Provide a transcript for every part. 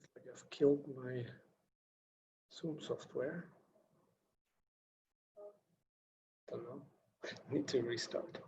Looks like I've killed my Zoom software. Don't know. Need to restart.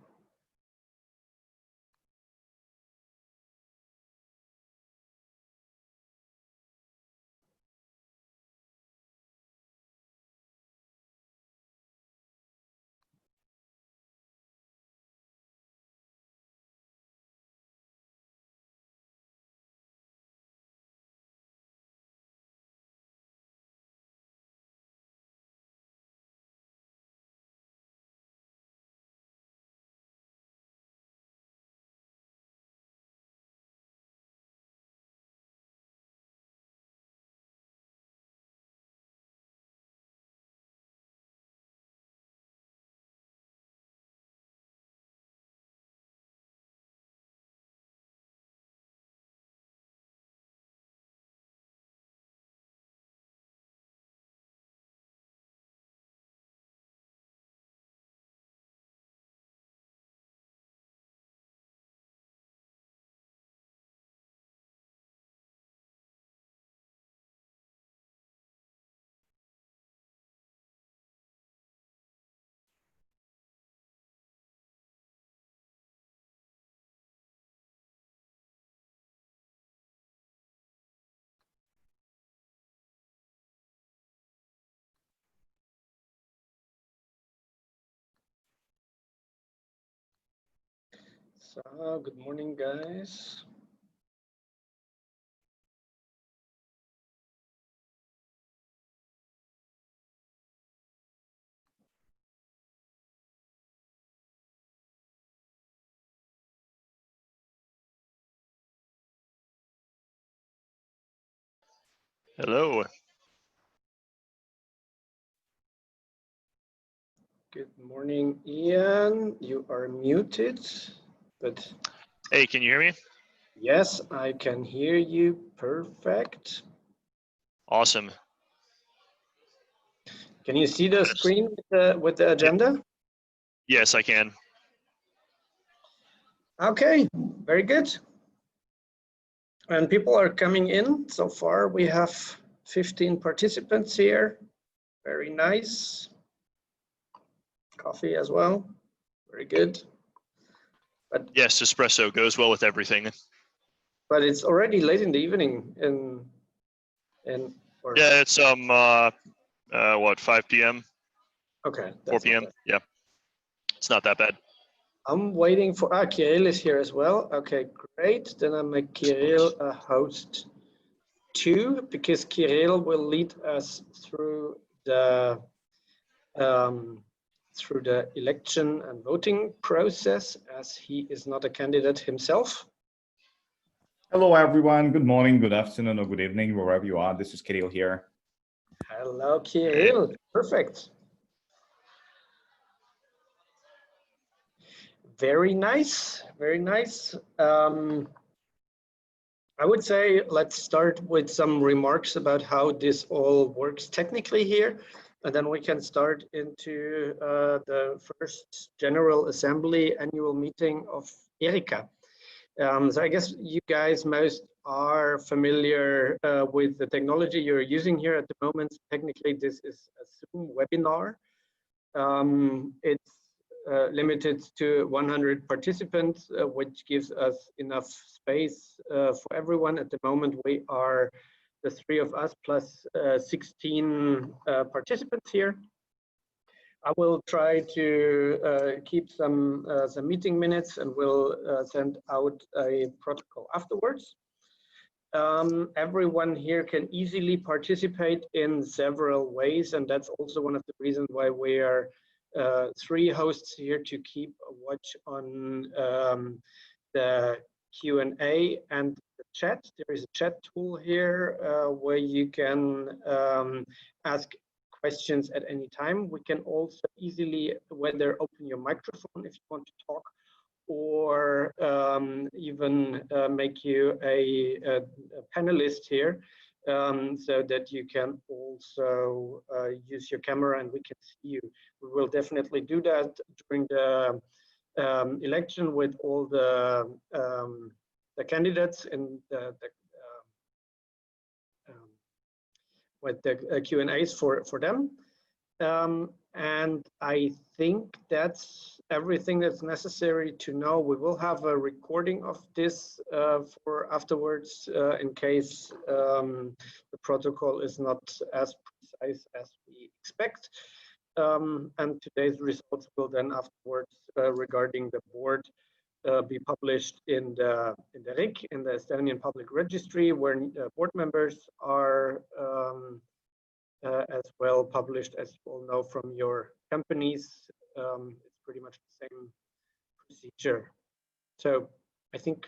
So, good morning, guys. Hello. Good morning, Ian. You are muted, but Hey, can you hear me? yes, I can hear you. Perfect. Awesome. Can you see the screen with the agenda? Yes, I can. Okay, very good. And people are coming in. So far, we have 15 participants here. Very nice. Coffee as well. Very good. But yes, espresso goes well with everything. But it's already late in the evening or, yeah, it's what, 5 p.m. Okay. 4 p.m. Yeah, it's not that bad. I'm waiting for Kirill is here as well. Okay, great. Then I make Kirill a host 2 because Kirill will lead us through the election and voting process, as he is not a candidate himself. Hello, everyone. Good morning, good afternoon, or good evening, wherever you are. This is Kirill here. Hello, Kirill. Perfect. Very nice. Very nice. I would say let's start with some remarks about how this all works technically here, and then we can start into the first General Assembly annual meeting of EERICA. So I guess you guys most are familiar with the technology you're using here at the moment. Technically, this is a Zoom webinar. It's limited to 100 participants, which gives us enough space for everyone. At the moment, we are the 3 of us plus 16 participants here. I will try to keep some meeting minutes, and we'll send out a protocol afterwards. Everyone here can easily participate in several ways, and that's also one of the reasons why we are 3 hosts here to keep a watch on the Q&A and the chat. There is a chat tool here where you can ask questions at any time. We can also easily whether open your microphone if you want to talk, or even make you a panelist here, so that you can also use your camera and we can see you. We will definitely do that during the election with all the candidates and with the Q&As for them. And I think that's everything that's necessary to know. We will have a recording of this for afterwards in case the protocol is not as precise as we expect. And today's results will then afterwards regarding the board be published in the EERIC, in the Estonian Public Registry, where board members are as well published, as you all know from your companies. It's pretty much the same procedure. So I think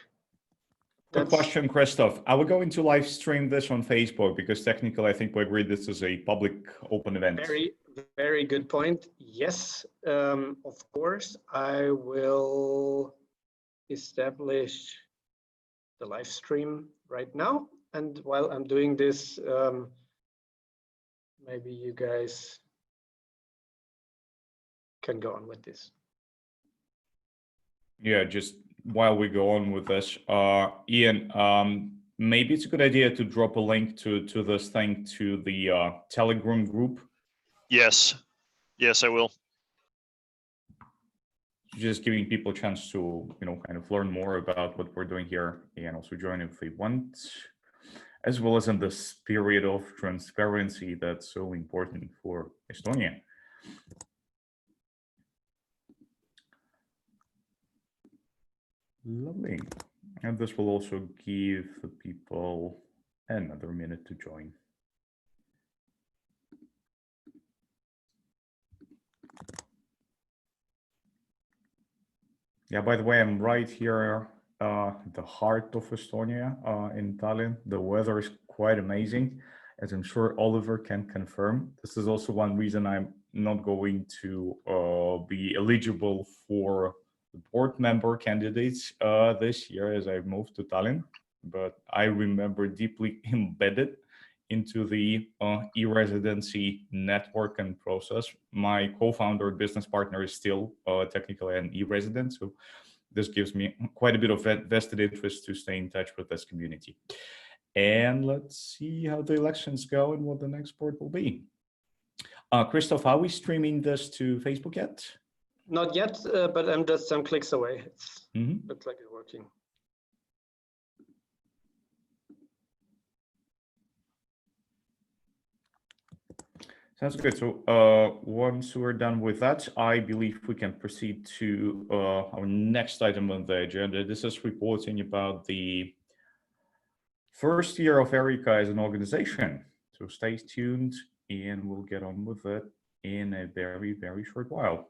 Good question, Christoph. Are we going to live stream this on Facebook? Because technically, I think we agreed this is a public open event. Very, very good point. Yes, of course, I will establish the live stream right now. And while I'm doing this, maybe you guys can go on with this. Yeah, just while we go on with this, Ian, maybe it's a good idea to drop a link to this thing to the Telegram group. Yes, I will. Just giving people a chance to, kind of learn more about what we're doing here and also join if they want, as well as in this spirit of transparency that's so important for Estonia. Lovely. And this will also give the people another minute to join. Yeah, by the way, I'm right here, the heart of Estonia, in Tallinn. The weather is quite amazing, as I'm sure Oliver can confirm. This is also one reason I'm not going to be eligible for the board member candidates this year as I moved to Tallinn, but I remember deeply embedded into the e-Residency network and process. My co-founder and business partner is still technically an e-resident, so this gives me quite a bit of vested interest to stay in touch with this community. And let's see how the elections go and what the next board will be. Christoph, are we streaming this to Facebook yet? Not yet, but I'm just some clicks away. It looks like it's working. Sounds good. So once we're done with that, I believe we can proceed to our next item on the agenda. This is reporting about the first year of EERICA as an organization. So stay tuned and we'll get on with it in a very, very short while.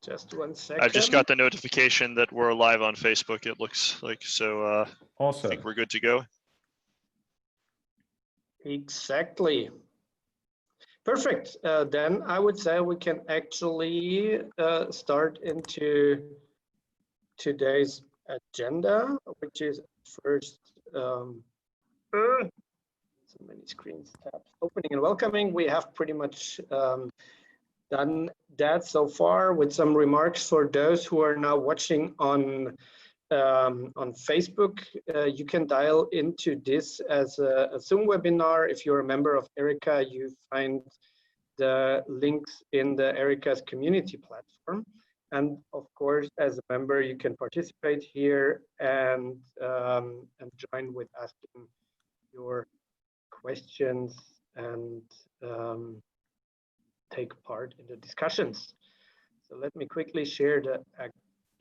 Just 1 second. I just got the notification that we're live on Facebook, it looks like, so Awesome. I think we're good to go. Exactly. Perfect. Then I would say we can actually start into today's agenda, which is first, so many screens tabs opening and welcoming. We have pretty much done that so far with some remarks for those who are now watching on Facebook. You can dial into this as a Zoom webinar. If you're a member of EERICA, you find the links in the EERICA's community platform. And of course, as a member, you can participate here and join with asking your questions and take part in the discussions. So let me quickly share the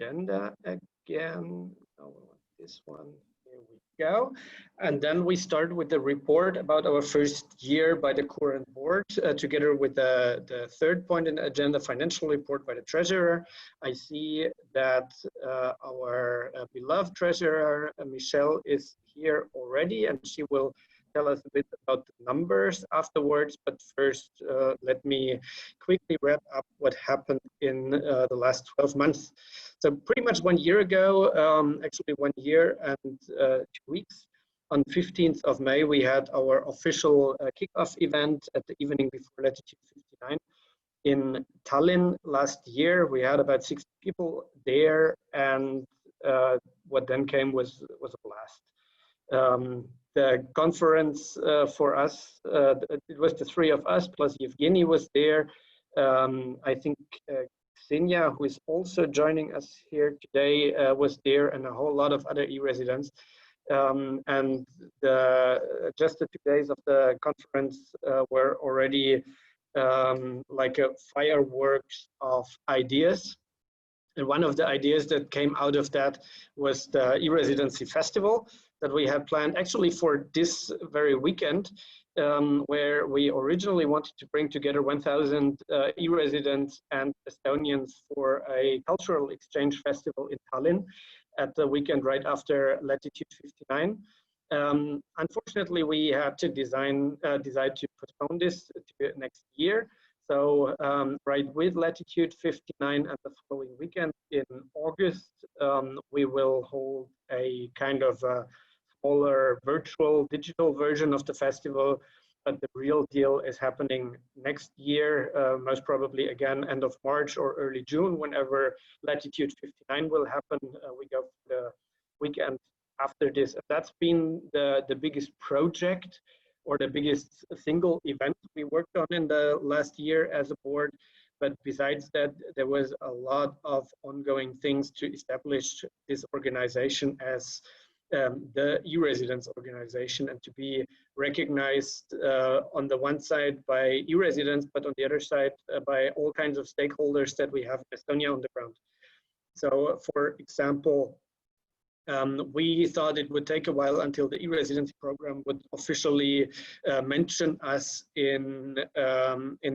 agenda again. Oh, this one, here we go. And then we start with the report about our first year by the current board, together with the third point in the agenda, financial report by the treasurer. I see that our beloved treasurer, Michelle, is here already, and she will tell us a bit about the numbers afterwards. But first, let me quickly wrap up what happened in the last 12 months. So pretty much 1 year ago, actually 1 year and 2 weeks, on 15th of May, we had our official kickoff event at the evening before Latitude 59 in Tallinn. Last year, we had about 60 people there, and what then came was a blast. The conference for us, it was the three of us, plus Evgeny was there. I think Xenia, who is also joining us here today, was there, and a whole lot of other e-residents. And just the 2 days of the conference were already like a fireworks of ideas. And one of the ideas that came out of that was the e-Residency Festival that we had planned actually for this very weekend, where we originally wanted to bring together 1,000 e-residents and Estonians for a cultural exchange festival in Tallinn at the weekend right after Latitude 59. Unfortunately, we had to decide to postpone this to next year. So right with Latitude 59 and the following weekend in August, we will hold a kind of a smaller virtual digital version of the festival, but the real deal is happening next year, most probably again end of March or early June, whenever Latitude 59 will happen. We go for the weekend after this. And that's been the biggest project or the biggest single event we worked on in the last year as a board. But besides that, there was a lot of ongoing things to establish this organization as the e-residence organization, and to be recognized on the one side by e-residents, but on the other side by all kinds of stakeholders that we have in Estonia on the ground. So for example, we thought it would take a while until the e-residency program would officially mention us in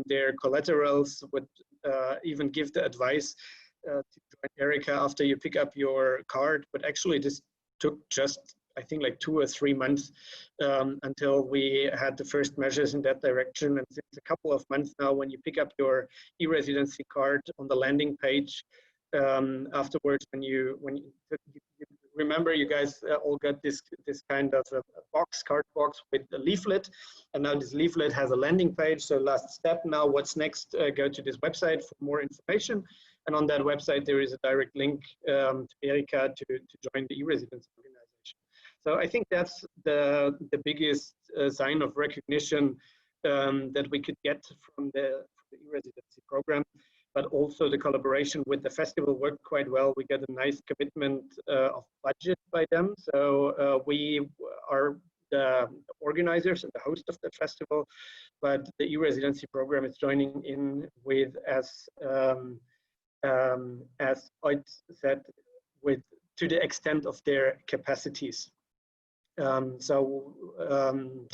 their collaterals, would even give the advice to join EERICA after you pick up your card. But actually this took just, I think, like 2 or 3 months until we had the first measures in that direction. And since a couple of months now, when you pick up your e-residency card on the landing page, afterwards, when you remember, you guys all got this kind of a card box with a leaflet, and now this leaflet has a landing page. So last step now, what's next? Go to this website for more information, and on that website there is a direct link to EERICA to join the e-residence organization. So I think that's the biggest sign of recognition that we could get from the e-residency program. But also the collaboration with the festival worked quite well. We got a nice commitment of budget by them. So we are the organizers and the host of the festival, but the e-residency program is joining in with, as Oid said, to the extent of their capacities.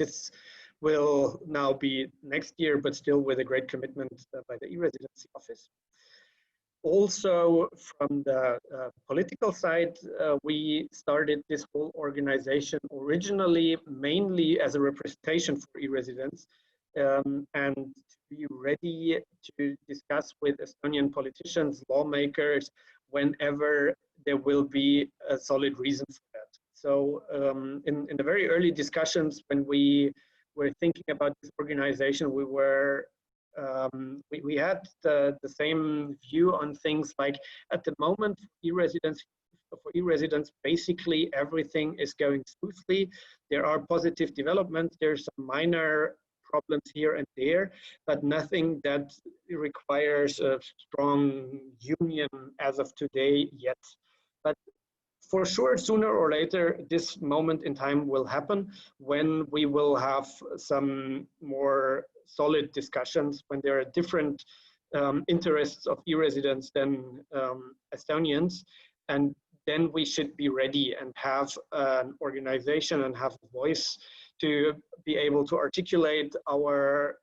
This will now be next year, but still with a great commitment by the e-residency office. Also, from the political side, we started this whole organization originally mainly as a representation for e-residents, and to be ready to discuss with Estonian politicians, lawmakers, whenever there will be a solid reason for that. So in the very early discussions, when we were thinking about this organization, we were we had the same view on things. Like at the moment, for e-residents, basically everything is going smoothly. There are positive developments. There's some minor problems here and there, but nothing that requires a strong union as of today yet. But for sure, sooner or later, this moment in time will happen when we will have some more solid discussions, when there are different interests of e-residents than Estonians. And then we should be ready and have an organization and have a voice to be able to articulate our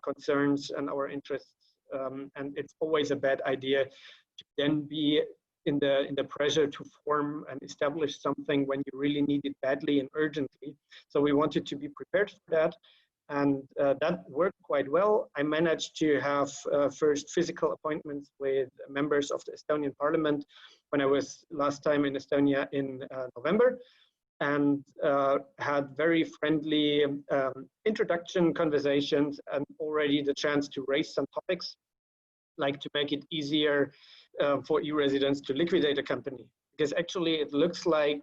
concerns and our interests. And it's always a bad idea to then be in the pressure to form and establish something when you really need it badly and urgently. So we wanted to be prepared for that, and that worked quite well. I managed to have first physical appointments with members of the Estonian Parliament when I was last time in Estonia in November, and had very friendly introduction conversations, and already the chance to raise some topics, like to make it easier for e-residents to liquidate a company. Because actually it looks like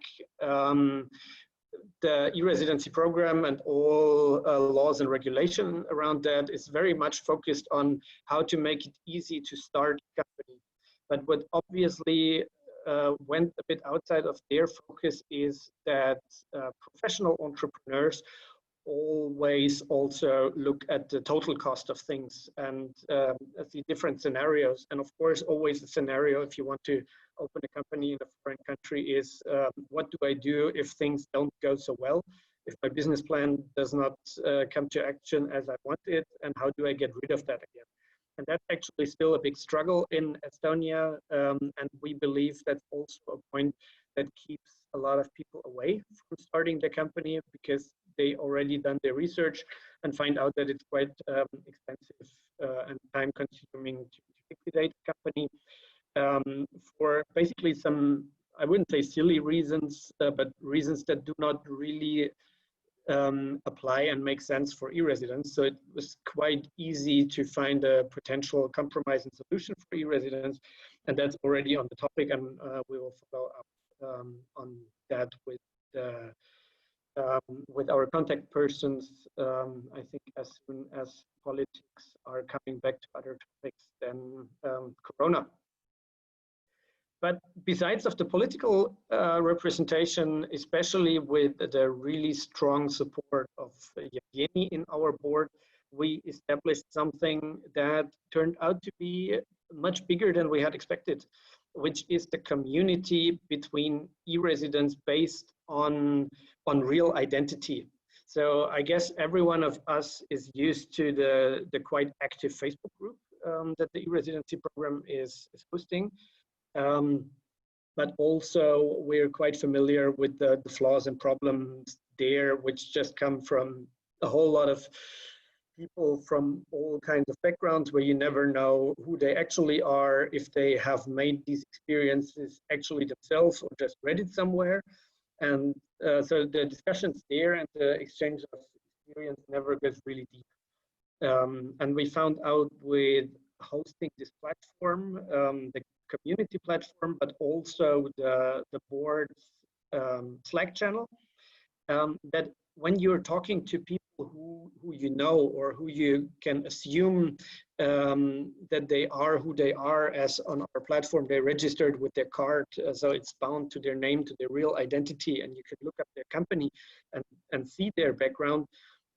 the e-residency program and all laws and regulation around that is very much focused on how to make it easy to start a company. But what obviously went a bit outside of their focus is that professional entrepreneurs always also look at the total cost of things and the different scenarios. And of course, always the scenario if you want to open a company in a foreign country is what do I do if things don't go so well? If my business plan does not come to action as I want it, and how do I get rid of that again? And that's actually still a big struggle in Estonia. And we believe that's also a point that keeps a lot of people away from starting the company because they already done their research and find out that it's quite expensive and time consuming to liquidate a company for basically some, I wouldn't say silly reasons, but reasons that do not really apply and make sense for e-residents. So it was quite easy to find a potential compromise and solution for e-residents, and that's already on the topic, and we will follow up on that with our contact persons. I think as soon as politics are coming back to other topics than Corona. But besides of the political representation, especially with the really strong support of Yevgeny in our board, we established something that turned out to be much bigger than we had expected, which is the community between e-residents based on real identity. So I guess every one of us is used to the quite active Facebook group that the e-residency program is hosting. But also we're quite familiar with the flaws and problems there, which just come from a whole lot of people from all kinds of backgrounds where you never know who they actually are, if they have made these experiences actually themselves or just read it somewhere. And so the discussions there and the exchange of experience never gets really deep. And we found out with hosting this platform, the community platform, but also the board's Slack channel, that when you're talking to people who you know or who you can assume that they are who they are, as on our platform they registered with their card, so it's bound to their name, to their real identity, and you can look up their company and see their background,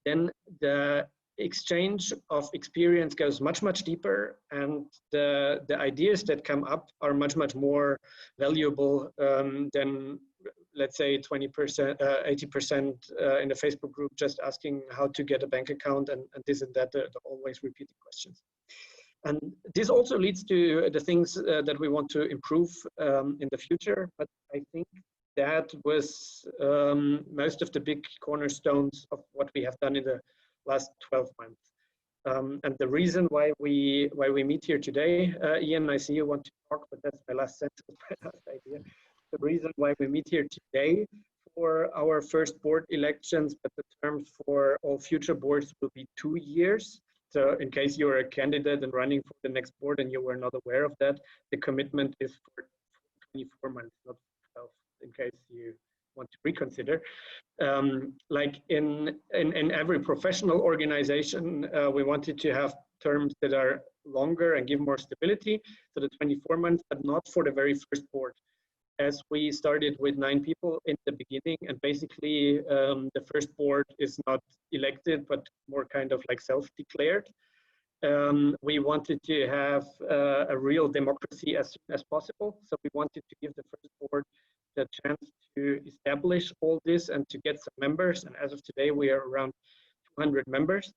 then the exchange of experience goes much deeper, and the ideas that come up are much more valuable than, let's say, 20%, 80% in a Facebook group just asking how to get a bank account and this and that, the always repeated questions. And this also leads to the things that we want to improve in the future, but I think that was most of the big cornerstones of what we have done in the last 12 months. And the reason why we meet here today, Ian, I see you want to talk, but that's my last sentence, my last idea. The reason why we meet here today for our first board elections, but the term for all future boards will be 2 years. So in case you're a candidate and running for the next board and you were not aware of that, the commitment is for 24 months, not 12, in case you want to reconsider. Like in every professional organization, we wanted to have terms that are longer and give more stability, so the 24 months, but not for the very first board. As we started with 9 people in the beginning, and basically the first board is not elected, but more kind of like self-declared. We wanted to have a real democracy as soon as possible. So we wanted to give the first board the chance to establish all this and to get some members. And as of today, we are around 200 members.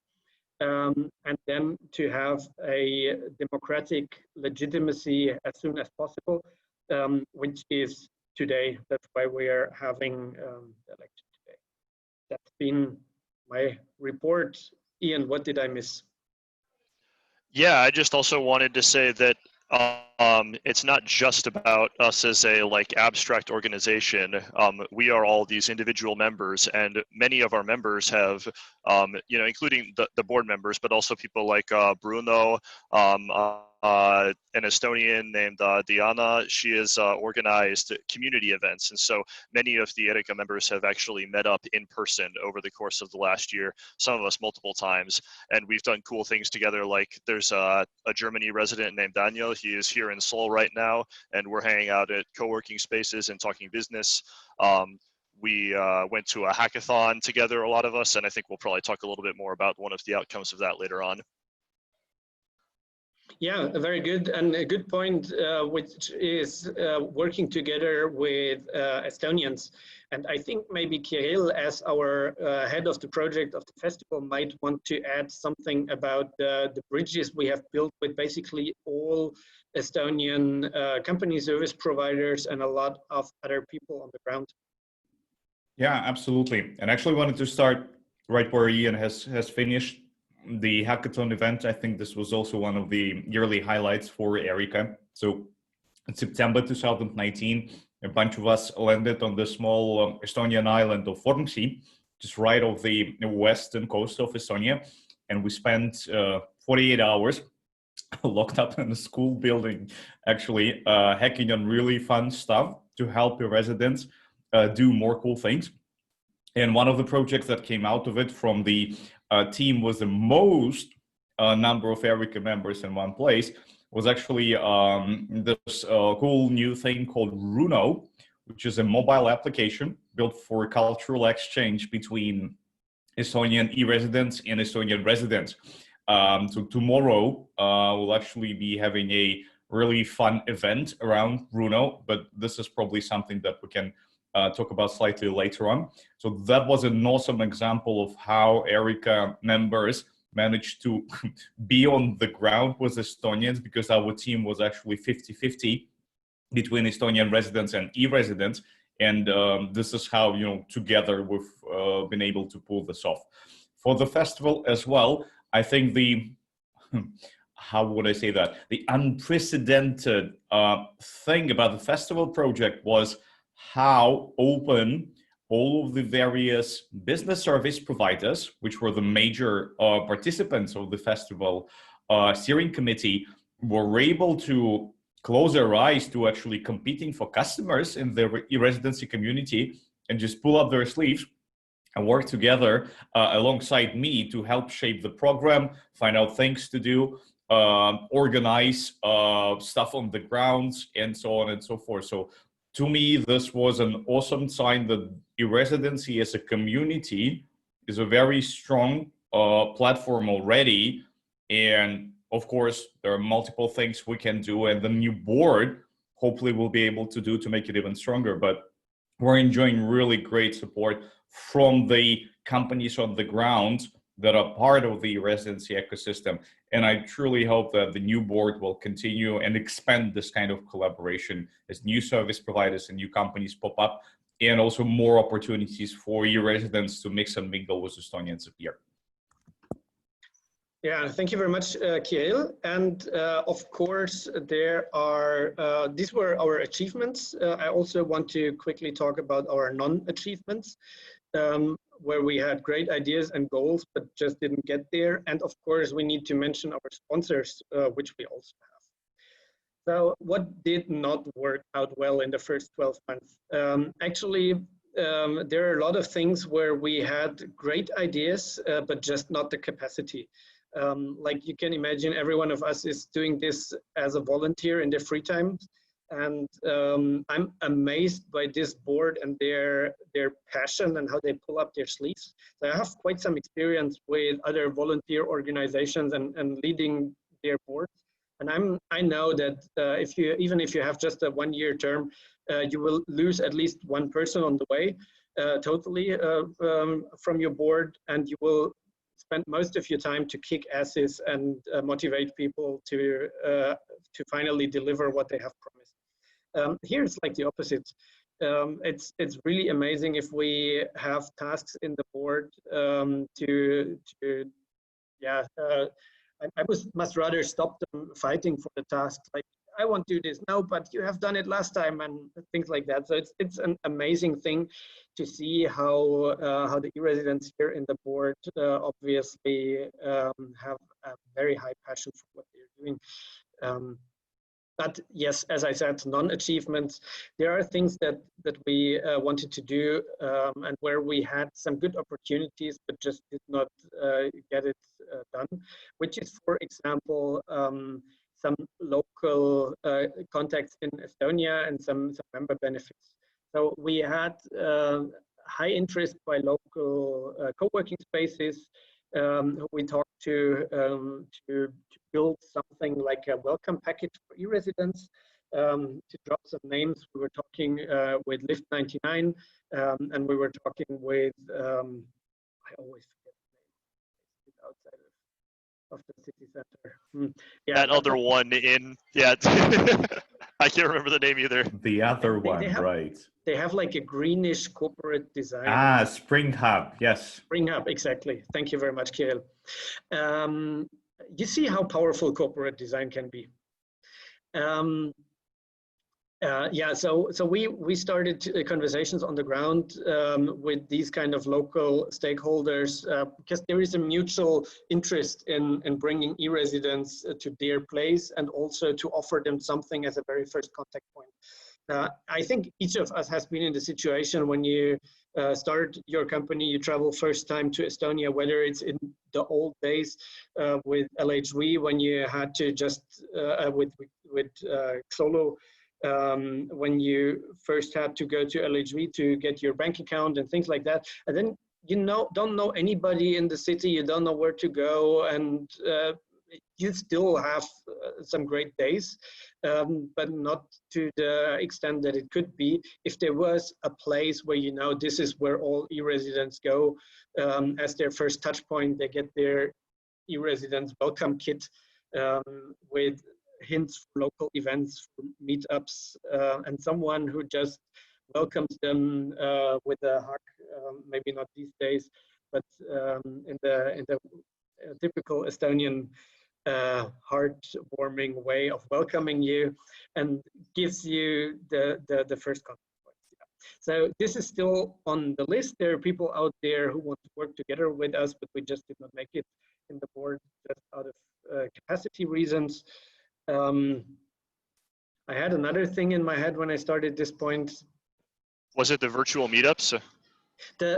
And then to have a democratic legitimacy as soon as possible, which is today. That's why we are having the election today. That's been my report. Ian, what did I miss? Yeah, I just also wanted to say that it's not just about us as a like abstract organization. We are all these individual members, and many of our members have, you know, including the board members, but also people like Bruno, an Estonian named Diana. She has organized community events, and so many of the EERICA members have actually met up in person over the course of the last year, some of us multiple times, and we've done cool things together. Like there's a Germany resident named Daniel. He is here in Seoul right now, and we're hanging out at co-working spaces and talking business. We went to a hackathon together, a lot of us, and I think we'll probably talk a little bit more about one of the outcomes of that later on. Yeah, very good, and a good point, which is working together with Estonians. And I think maybe Kirill, as our head of the project of the festival, might want to add something about the bridges we have built with basically all Estonian company service providers and a lot of other people on the ground. Yeah, absolutely. And actually wanted to start right where Ian has finished. The hackathon event, I think this was also one of the yearly highlights for EERICA. So in September 2019, a bunch of us landed on the small Estonian island of Vormsi, just right off the western coast of Estonia. And we spent 48 hours locked up in a school building, actually hacking on really fun stuff to help the residents do more cool things. And one of the projects that came out of it from the team was the most number of EERICA members in one place was actually this cool new thing called Runo, which is a mobile application built for cultural exchange between Estonian e-residents and Estonian residents. So tomorrow we'll actually be having a really fun event around Runo, but this is probably something that we can talk about slightly later on. So that was an awesome example of how EERICA members managed to be on the ground with Estonians, because our team was actually 50-50 between Estonian residents and e-residents. And this is how, you know, together we've been able to pull this off. For the festival as well, I think the, how would I say that? The unprecedented thing about the festival project was how open all of the various business service providers, which were the major participants of the festival steering committee, were able to close their eyes to actually competing for customers in the e-residency community and just pull up their sleeves and work together alongside me to help shape the program, find out things to do, organize stuff on the grounds, and so on and so forth. So to me, this was an awesome sign that e-residency as a community is a very strong platform already. And of course, there are multiple things we can do, and the new board hopefully will be able to do to make it even stronger. But we're enjoying really great support from the companies on the ground that are part of the residency ecosystem. And I truly hope that the new board will continue and expand this kind of collaboration as new service providers and new companies pop up, and also more opportunities for e-residents to mix and mingle with Estonians appear. Yeah, thank you very much, Kirill. And of course, there are, these were our achievements. I also want to quickly talk about our non-achievements, where we had great ideas and goals, but just didn't get there. And of course, we need to mention our sponsors, which we also have. So what did not work out well in the first 12 months? Actually, there are a lot of things where we had great ideas, but just not the capacity. Like you can imagine, every one of us is doing this as a volunteer in their free time. And I'm amazed by this board and their passion and how they pull up their sleeves. So I have quite some experience with other volunteer organizations and leading their boards. And I know that even if you have just a 1-year term, you will lose at least one person on the way, totally from your board, and you will spend most of your time to kick asses and motivate people to finally deliver what they have promised. Here it's like the opposite. It's really amazing if we have tasks in the board I must rather stop them fighting for the tasks. Like I won't do this. No, but you have done it last time, and things like that. So it's an amazing thing to see how the e-residents here in the board obviously have a very high passion for what they're doing. But yes, as I said, non-achievements. There are things that we wanted to do and where we had some good opportunities, but just did not get it done. Which is, for example, some local contacts in Estonia and some member benefits. So we had high interest by local co-working spaces. We talked to build something like a welcome package for e-residents. To drop some names, we were talking with Lift 99, and we were talking with, I always forget the name, outside of the city center. Yeah, that other one in, yeah, I can't remember the name either. The other one, right. They have like a greenish corporate design. Ah, Spring Hub, yes. Spring Hub, exactly. Thank you very much, Kirill. You see how powerful corporate design can be. Yeah, so we started conversations on the ground with these kind of local stakeholders because there is a mutual interest in bringing e-residents to their place and also to offer them something as a very first contact point. I think each of us has been in the situation when you start your company, you travel first time to Estonia, whether it's in the old days with LHV when you had to just with Xolo, when you first had to go to LHV to get your bank account and things like that, and then don't know anybody in the city, you don't know where to go, and you still have some great days, but not to the extent that it could be if there was a place where this is where all e-residents go as their first touch point. They get their e-residents welcome kit with hints for local events, for meetups, and someone who just welcomes them with a hug. Maybe not these days, but in the typical Estonian heartwarming way of welcoming you, and gives you the first contact points. Yeah. So this is still on the list. There are people out there who want to work together with us, but we just did not make it in the board just out of capacity reasons. I had another thing in my head when I started this point. Was it the virtual meetups?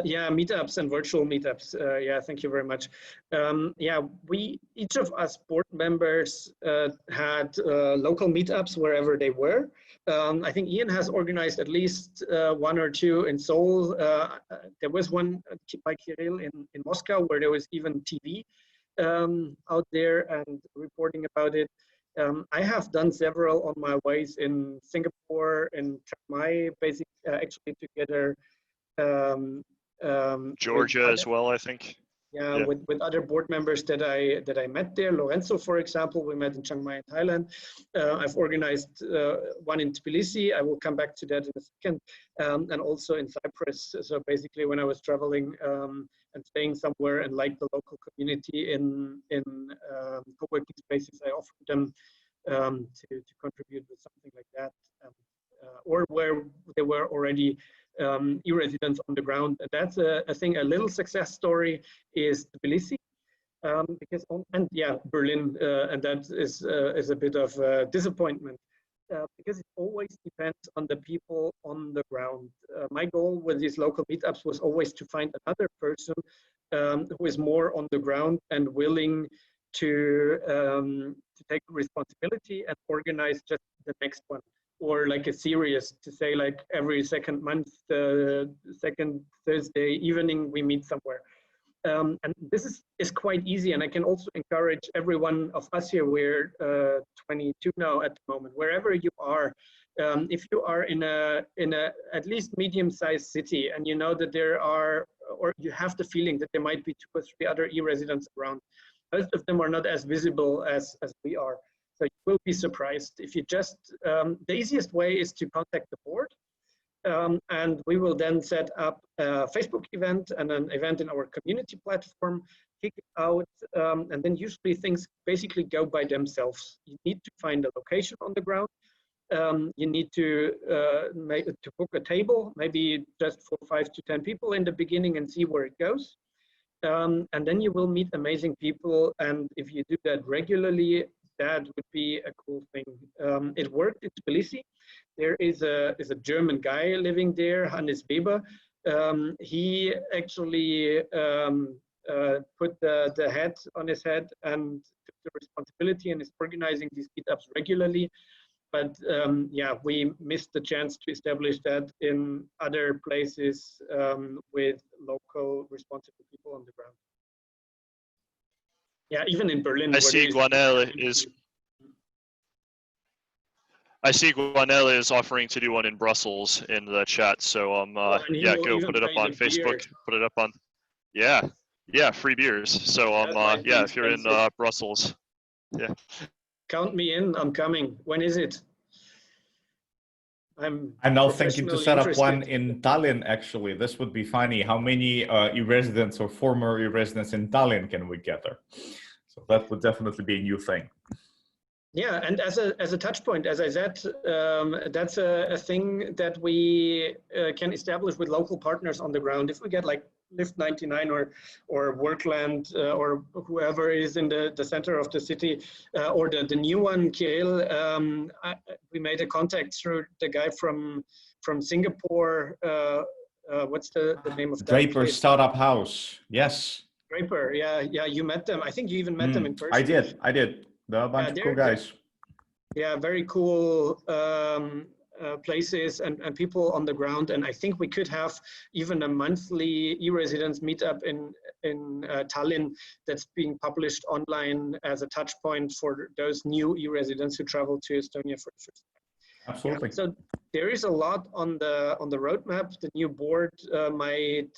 Yeah, meetups and virtual meetups. Yeah, thank you very much. Yeah, each of us board members had local meetups wherever they were. I think Ian has organized at least one or two in Seoul. There was one by Kirill in Moscow where there was even TV out there and reporting about it. I have done several on my ways in Singapore and Chiang Mai, basically actually together. Georgia as well, I think. Yeah, with other board members that I met there. Lorenzo, for example, we met in Chiang Mai in Thailand. I've organized one in Tbilisi. I will come back to that in a second, and also in Cyprus. So basically, when I was traveling and staying somewhere and like the local community in co-working spaces, I offered them to contribute with something like that, or where there were already e-residents on the ground. And that's a thing. A little success story is Tbilisi, because Berlin, and that is a bit of a disappointment because it always depends on the people on the ground. My goal with these local meetups was always to find another person who is more on the ground and willing to take responsibility and organize just the next one. Or like a series to say, like every second month, the second Thursday evening, we meet somewhere. And this is quite easy. And I can also encourage every one of us here, we're 22 now at the moment, wherever you are, if you are in a at least medium-sized city and you know that there are, or you have the feeling that there might be 2 or 3 other e-residents around, most of them are not as visible as we are. So you will be surprised if you just, the easiest way is to contact the board And we will then set up a Facebook event and an event in our community platform, kick it out, and then usually things basically go by themselves. You need to find a location on the ground. You need to book a table, maybe just for 5 to 10 people in the beginning and see where it goes. And then you will meet amazing people. And if you do that regularly, that would be a cool thing. It worked in Tbilisi. There is a German guy living there, Hannes Weber. He actually put the hat on his head and took the responsibility and is organizing these meetups regularly. But yeah, we missed the chance to establish that in other places with local responsible people on the ground. Yeah, even in Berlin. I see Guanel is offering to do one in Brussels in the chat. So yeah, go put it up on Facebook. Put it up on. Yeah, free beers. So yeah, if you're in Brussels, yeah. Count me in. I'm coming. When is it? I'm now thinking to set up one in Tallinn, actually. This would be funny. How many e-residents or former e-residents in Tallinn can we gather? So that would definitely be a new thing. Yeah, and as a touch point, as I said, that's a thing that we can establish with local partners on the ground. If we get like Lift 99 or Workland or whoever is in the center of the city, or the new one, Kirill, we made a contact through the guy from Singapore. What's the name of that Draper place? Startup House. Yes. Draper. Yeah. You met them. I think you even met them in person. I did. They're a bunch of cool guys. Yeah, very cool places and people on the ground. And I think we could have even a monthly e-residence meetup in Tallinn that's being published online as a touch point for those new e-residents who travel to Estonia for the first time. Absolutely. Yeah, so there is a lot on the roadmap. The new board might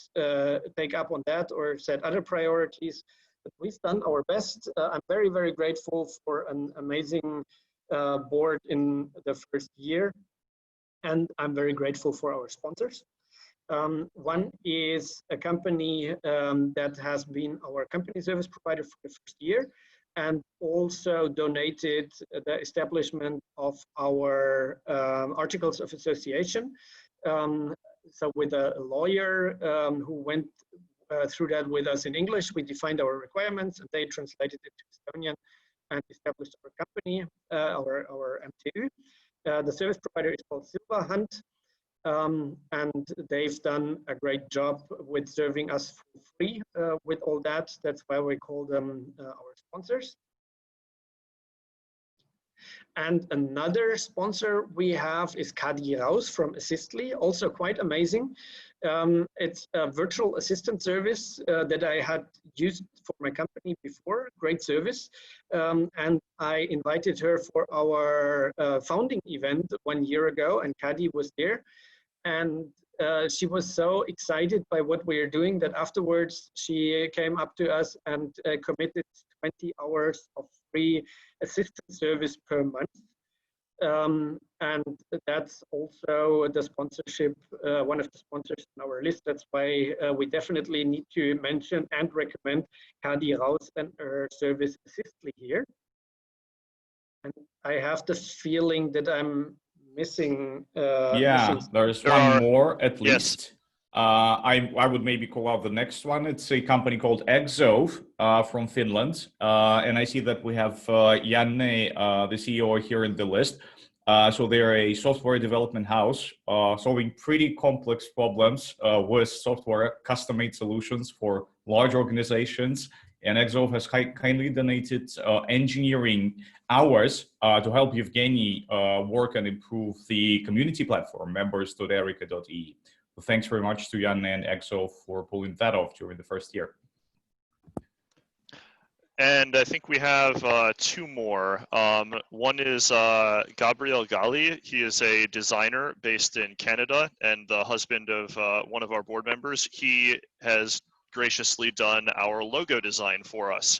take up on that or set other priorities. But we've done our best. I'm very, very grateful for an amazing board in the first year. And I'm very grateful for our sponsors. One is a company that has been our company service provider for the first year and also donated the establishment of our articles of association. So with a lawyer who went through that with us in English, we defined our requirements and they translated it to Estonian and established our company, our MTU. The service provider is called Silver Hunt, and they've done a great job with serving us for free with all that. That's why we call them our sponsors. And another sponsor we have is Kadi Raus from Assistly, also quite amazing. It's a virtual assistant service that I had used for my company before, great service. And I invited her for our founding event 1 year ago, and Kadi was there. And she was so excited by what we are doing that afterwards she came up to us and committed 20 hours of free assistant service per month. And that's also the sponsorship, one of the sponsors on our list. That's why we definitely need to mention and recommend Kadi Raus and her service Assistly here. And I have the feeling that I'm missing. There's one more at least. I would maybe call out the next one. It's a company called Exove from Finland. And I see that we have Janne, the CEO, here in the list. So they're a software development house solving pretty complex problems with software custom-made solutions for large organizations. And Exove has kindly donated engineering hours to help Evgeny work and improve the community platform, members.EERICA.ee. So thanks very much to Janne and Exove for pulling that off during the first year. And I think we have two more. One is Gabriel Gali. He is a designer based in Canada and the husband of one of our board members. He has graciously done our logo design for us.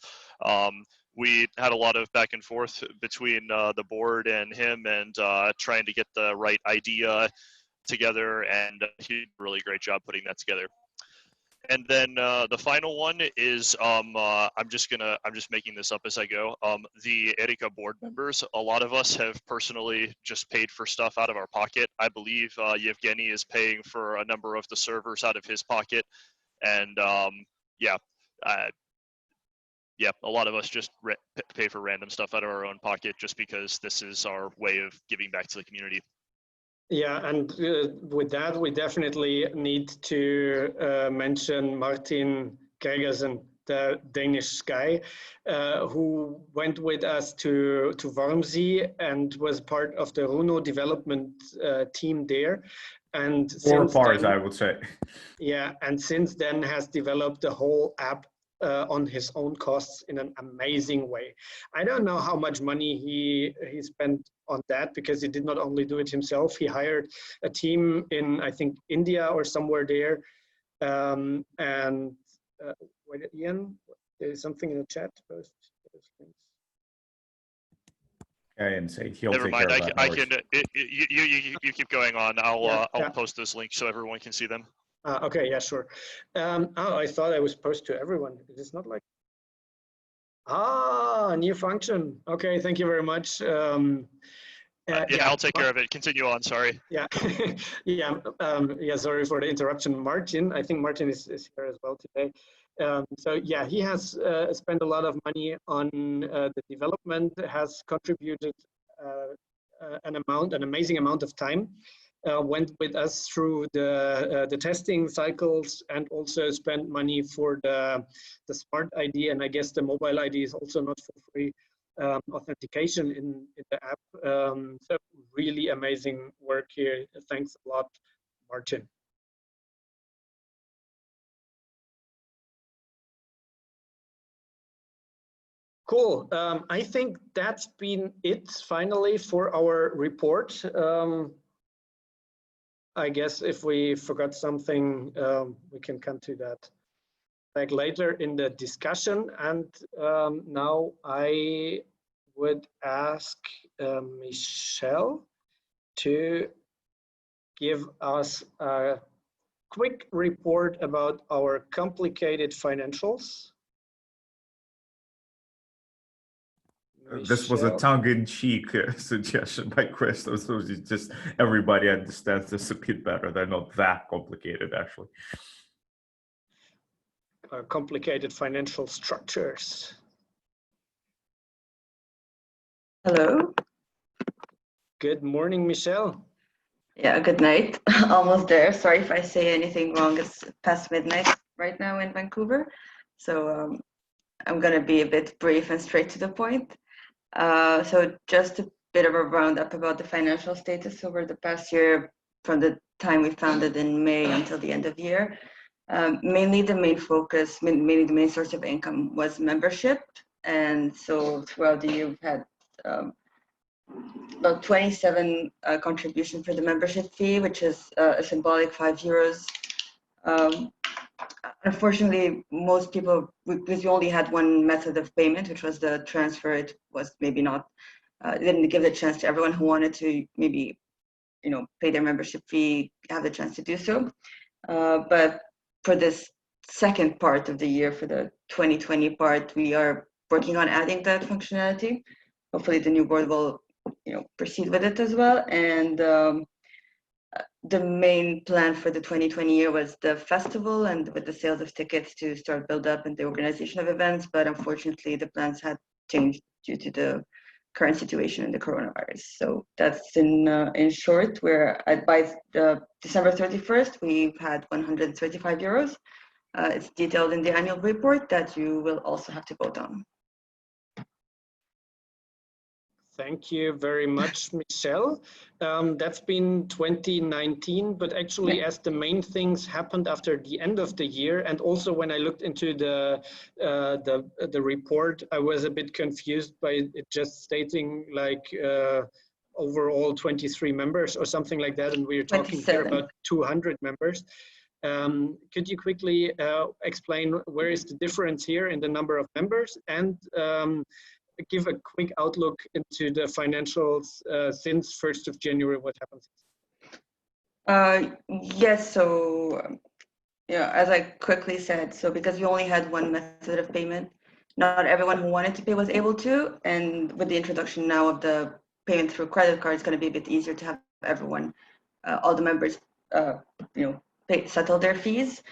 We had a lot of back and forth between the board and him and trying to get the right idea together, and he did a really great job putting that together. And then the final one is I'm just making this up as I go. The EERICA board members, a lot of us have personally just paid for stuff out of our pocket. I believe Yevgeny is paying for a number of the servers out of his pocket, and yeah, a lot of us just pay for random stuff out of our own pocket just because this is our way of giving back to the community. Yeah, and with that, we definitely need to mention Martin Gregersen, the Danish guy, who went with us to Wormsee and was part of the Runo development team there. And Four since parts, then, I would say. Yeah, and since then has developed the whole app on his own costs in an amazing way. I don't know how much money he spent on that, because he did not only do it himself. He hired a team in, I think, India or somewhere there. Wait, Ian, there's something in the chat. Okay, and say he'll Never take mind. care of that. I can. You keep going on. I'll Yeah. post those links so everyone can see them. Okay, yeah, sure. Oh, I thought I was posted to everyone. It is not like. A new function. Okay, thank you very much. Yeah, I'll take care of it. Continue on. Sorry. Yeah, yeah. Sorry for the interruption, Martin. I think Martin is here as well today. So yeah, he has spent a lot of money on the development. Has contributed an amazing amount of time. Went with us through the testing cycles, and also spent money for the smart ID, and I guess the mobile ID is also not for free. Authentication in the app. So really amazing work here. Thanks a lot, Martin. Cool. I think that's been it finally for our report. I guess if we forgot something, we can come to that back later in the discussion. And now I would ask Michelle to give us a quick report about our complicated financials. This was a tongue-in-cheek suggestion by Chris. This was just everybody understands this a bit better. They're not that complicated, actually. Complicated financial structures. Hello. Good morning, Michelle. Yeah, good night. Almost there. Sorry if I say anything wrong. It's past midnight right now in Vancouver. So I'm going to be a bit brief and straight to the point. So just a bit of a roundup about the financial status over the past year, from the time we founded in May until the end of the year. Mainly the main focus, mainly the main source of income was membership. And so throughout the year, we've had about 27 contribution for the membership fee, which is a symbolic €5. Unfortunately, most people, because we only had one method of payment, which was the transfer, it was maybe not, didn't give the chance to everyone who wanted to maybe, pay their membership fee, have the chance to do so. But for this second part of the year, for the 2020 part, we are working on adding that functionality. Hopefully the new board will, proceed with it as well. And the main plan for the 2020 year was the festival, and with the sales of tickets to start build up and the organization of events. But unfortunately, the plans had changed due to the current situation in the coronavirus. So that's in short, where by December 31st, we've had €135. It's detailed in the annual report that you will also have to vote on. Thank you very much, Michelle. That's been 2019, but actually, as the main things happened after the end of the year, and also when I looked into the report, I was a bit confused by it just stating like overall 23 members or something like that, and we're talking 27. here about 200 members. Could you quickly explain where is the difference here in the number of members, and give a quick outlook into the financials since 1st of January, what happens? Yes, so yeah, as I quickly said, so because we only had one method of payment, not everyone who wanted to pay was able to. And with the introduction now of the payment through credit card, it's going to be a bit easier to have everyone, all the members, settle their fees.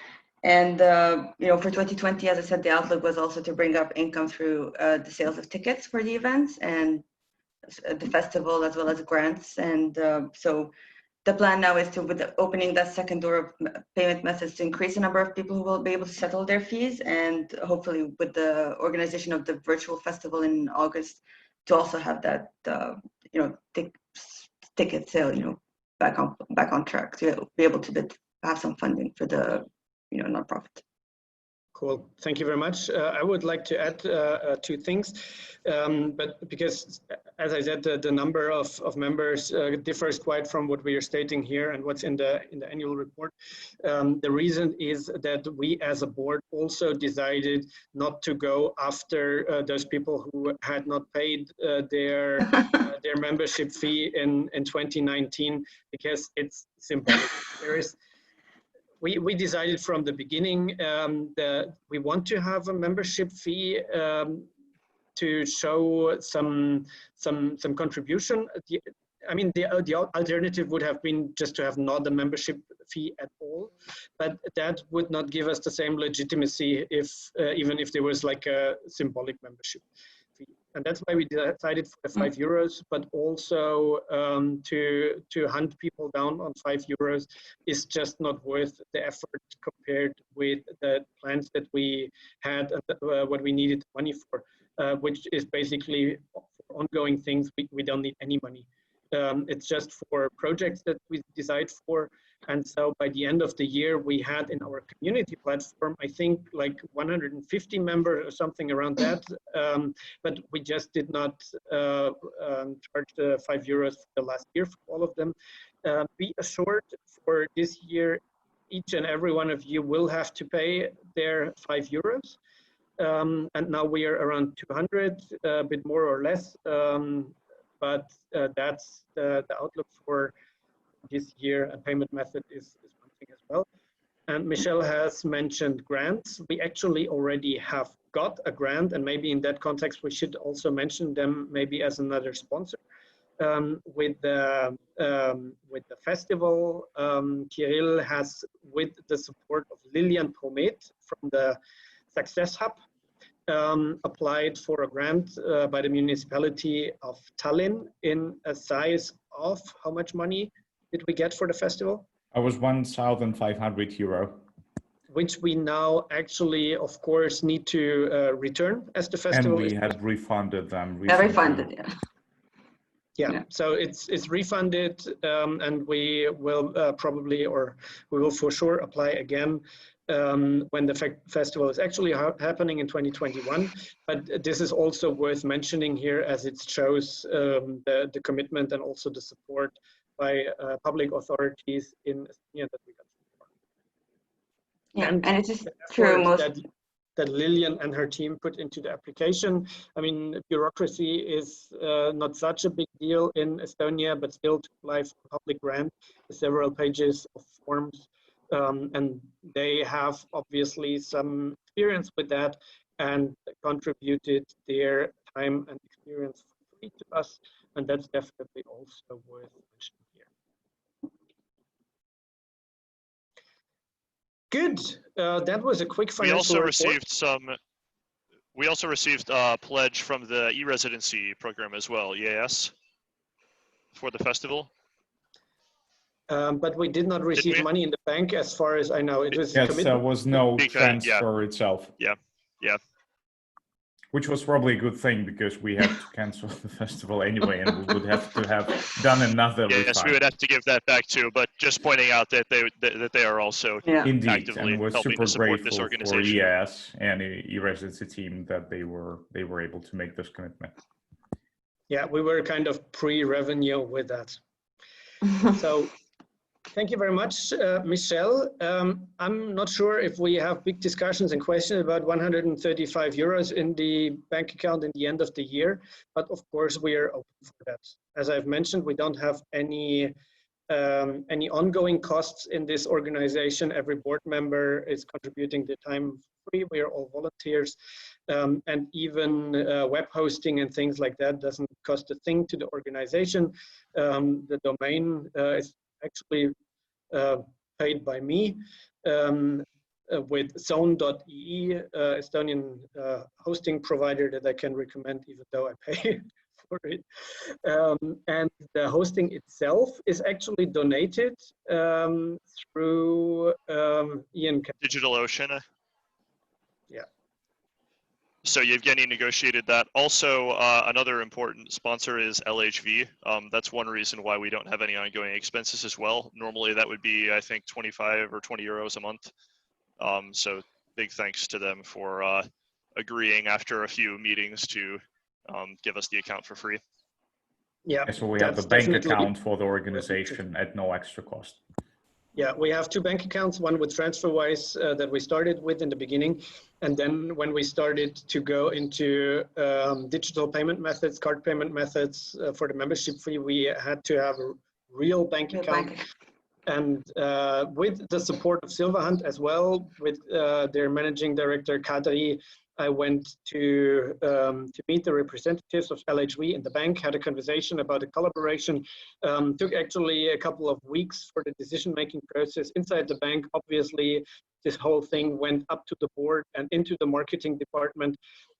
And for 2020, as I said, the outlook was also to bring up income through the sales of tickets for the events and the festival, as well as grants. And so the plan now is to, with the opening that second door of payment methods, to increase the number of people who will be able to settle their fees, and hopefully with the organization of the virtual festival in August, to also have that ticket sale back on track, to be able to have some funding for the nonprofit. Cool. Thank you very much. I would like to add two things, but because, as I said, the number of members differs quite from what we are stating here and what's in the annual report. The reason is that we, as a board, also decided not to go after those people who had not paid their membership fee in 2019, because it's symbolic. We decided from the beginning that we want to have a membership fee to show some contribution. The alternative would have been just to have not a membership fee at all, but that would not give us the same legitimacy even if there was like a symbolic membership fee. And that's why we decided for the €5, but also to hunt people down on €5 is just not worth the effort compared with the plans that we had and what we needed money for, which is basically for ongoing things. We don't need any money. It's just for projects that we decide for. And so by the end of the year, we had in our community platform, I think like 150 members or something around that. But we just did not charge the €5 for the last year for all of them. Be assured, for this year, each and every one of you will have to pay their €5. And now we are around 200, a bit more or less. But that's the outlook for this year. A payment method is one thing as well. And Michelle has mentioned grants. We actually already have got a grant, and maybe in that context, we should also mention them maybe as another sponsor. With the festival, Kirill has, with the support of Lilian Promet from the Success Hub, applied for a grant by the municipality of Tallinn in a size of how much money did we get for the festival? I was €1,500. Which we now actually, of course, need to return as the festival. And we had refunded them. Refunded, yeah. Yeah, so it's refunded, and we will probably, or we will for sure apply again when the festival is actually happening in 2021. But this is also worth mentioning here, as it shows the commitment and also the support by public authorities in Estonia that we got. Yeah, and it is true. That Lilian and her team put into the application. I mean, bureaucracy is not such a big deal in Estonia, but still to apply for public grant, several pages of forms, and they have obviously some experience with that and contributed their time and experience for free to us, and that's definitely also worth mentioning here. Good. That was a quick financial report. We also received a pledge from the e-Residency program as well, yes, for the festival. But we did not receive money in the bank, as far as I know. It was yes, there was no transfer itself. Yeah. Which was probably a good thing, because we had to cancel the festival anyway, and we would have to have done another. Yes, we would have to give that back too. But just pointing out that they are also actively helping to support this organization. For EAS and e-Residency team that they were able to make this commitment. Yeah, we were kind of pre-revenue with that. So. Thank you very much, Michelle. I'm not sure if we have big discussions and questions about €135 in the bank account in the end of the year, but of course we are open for that. As I've mentioned, we don't have any any ongoing costs in this organization. Every board member is contributing the time free. We are all volunteers, and even web hosting and things like that doesn't cost a thing to the organization. The domain is actually paid by me with zone.ee, Estonian hosting provider that I can recommend, even though I pay for it. And the hosting itself is actually donated through Ian. DigitalOcean. Yeah. So Yevgeny negotiated that. Also, another important sponsor is LHV. That's one reason why we don't have any ongoing expenses as well. Normally that would be, I think, 25 or 20 euros a month. So big thanks to them for agreeing after a few meetings to give us the account for free. Yeah. So we have the bank account for the organization at no extra cost. Yeah, we have two bank accounts, one with TransferWise that we started with in the beginning. And then when we started to go into digital payment methods, card payment methods for the membership fee, we had to have a real bank account. And with the support of Silverhunt as well, with their managing director, Kadri, I went to meet the representatives of LHV in the bank, had a conversation about a collaboration. Took actually a couple of weeks for the decision-making process inside the bank. Obviously, this whole thing went up to the board and into the marketing department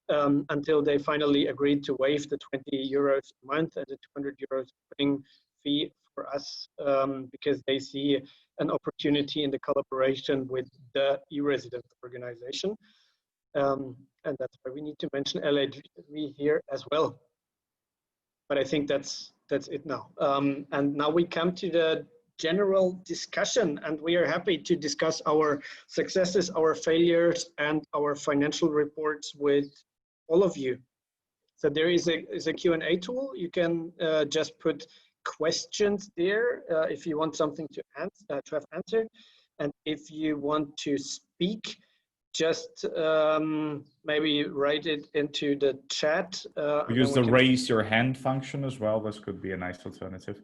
until they finally agreed to waive the 20 euros a month and the 200 euros fee for us because they see an opportunity in the collaboration with the e-Resident organization. And that's why we need to mention LHV here as well. But I think that's it now. And now we come to the general discussion, and we are happy to discuss our successes, our failures, and our financial reports with all of you. So there is a Q&A tool. You can just put questions there if you want something to have answered, and if you want to speak, just maybe write it into the chat. Use the raise your hand function as well. This could be a nice alternative.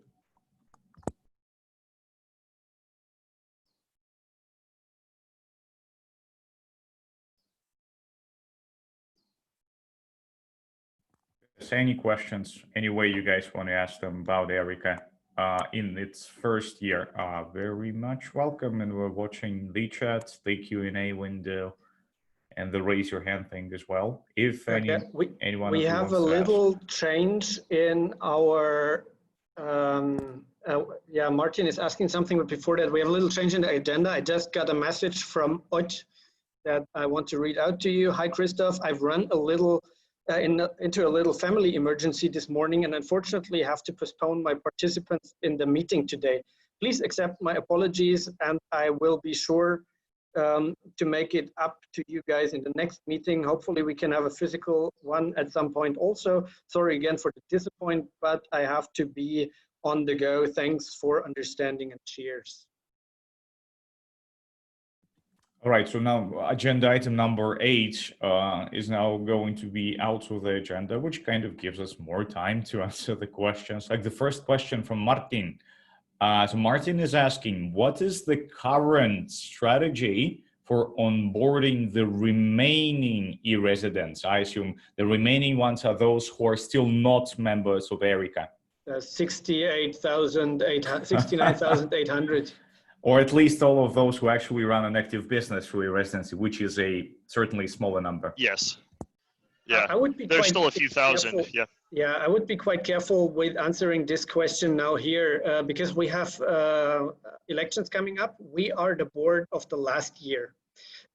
If there's any questions, any way you guys want to ask them about EERICA in its first year, very much welcome. And we're watching the chat, the Q&A window, and the raise your hand thing as well. If anyone we have a little change in our yeah, Martin is asking something, but before that we have a little change in the agenda. I just got a message from Ot that I want to read out to you. Hi Christoph, I've run a little into a little family emergency this morning and unfortunately have to postpone my participants in the meeting today. Please accept my apologies and I will be sure to make it up to you guys in the next meeting. Hopefully we can have a physical one at some point also. Sorry again for the disappointment, but I have to be on the go. Thanks for understanding and cheers. All right, so now agenda item number 8 is now going to be out of the agenda, which kind of gives us more time to answer the questions. Like the first question from Martin. So Martin is asking, what is the current strategy for onboarding the remaining e-residents? I assume the remaining ones are those who are still not members of EERICA. 69,800. Or at least all of those who actually run an active business through e-Residency, which is a certainly smaller number. Yes. Yeah, I would be there's still a few thousand. Careful. Yeah. Yeah, I would be quite careful with answering this question now here because we have elections coming up. We are the board of the last year.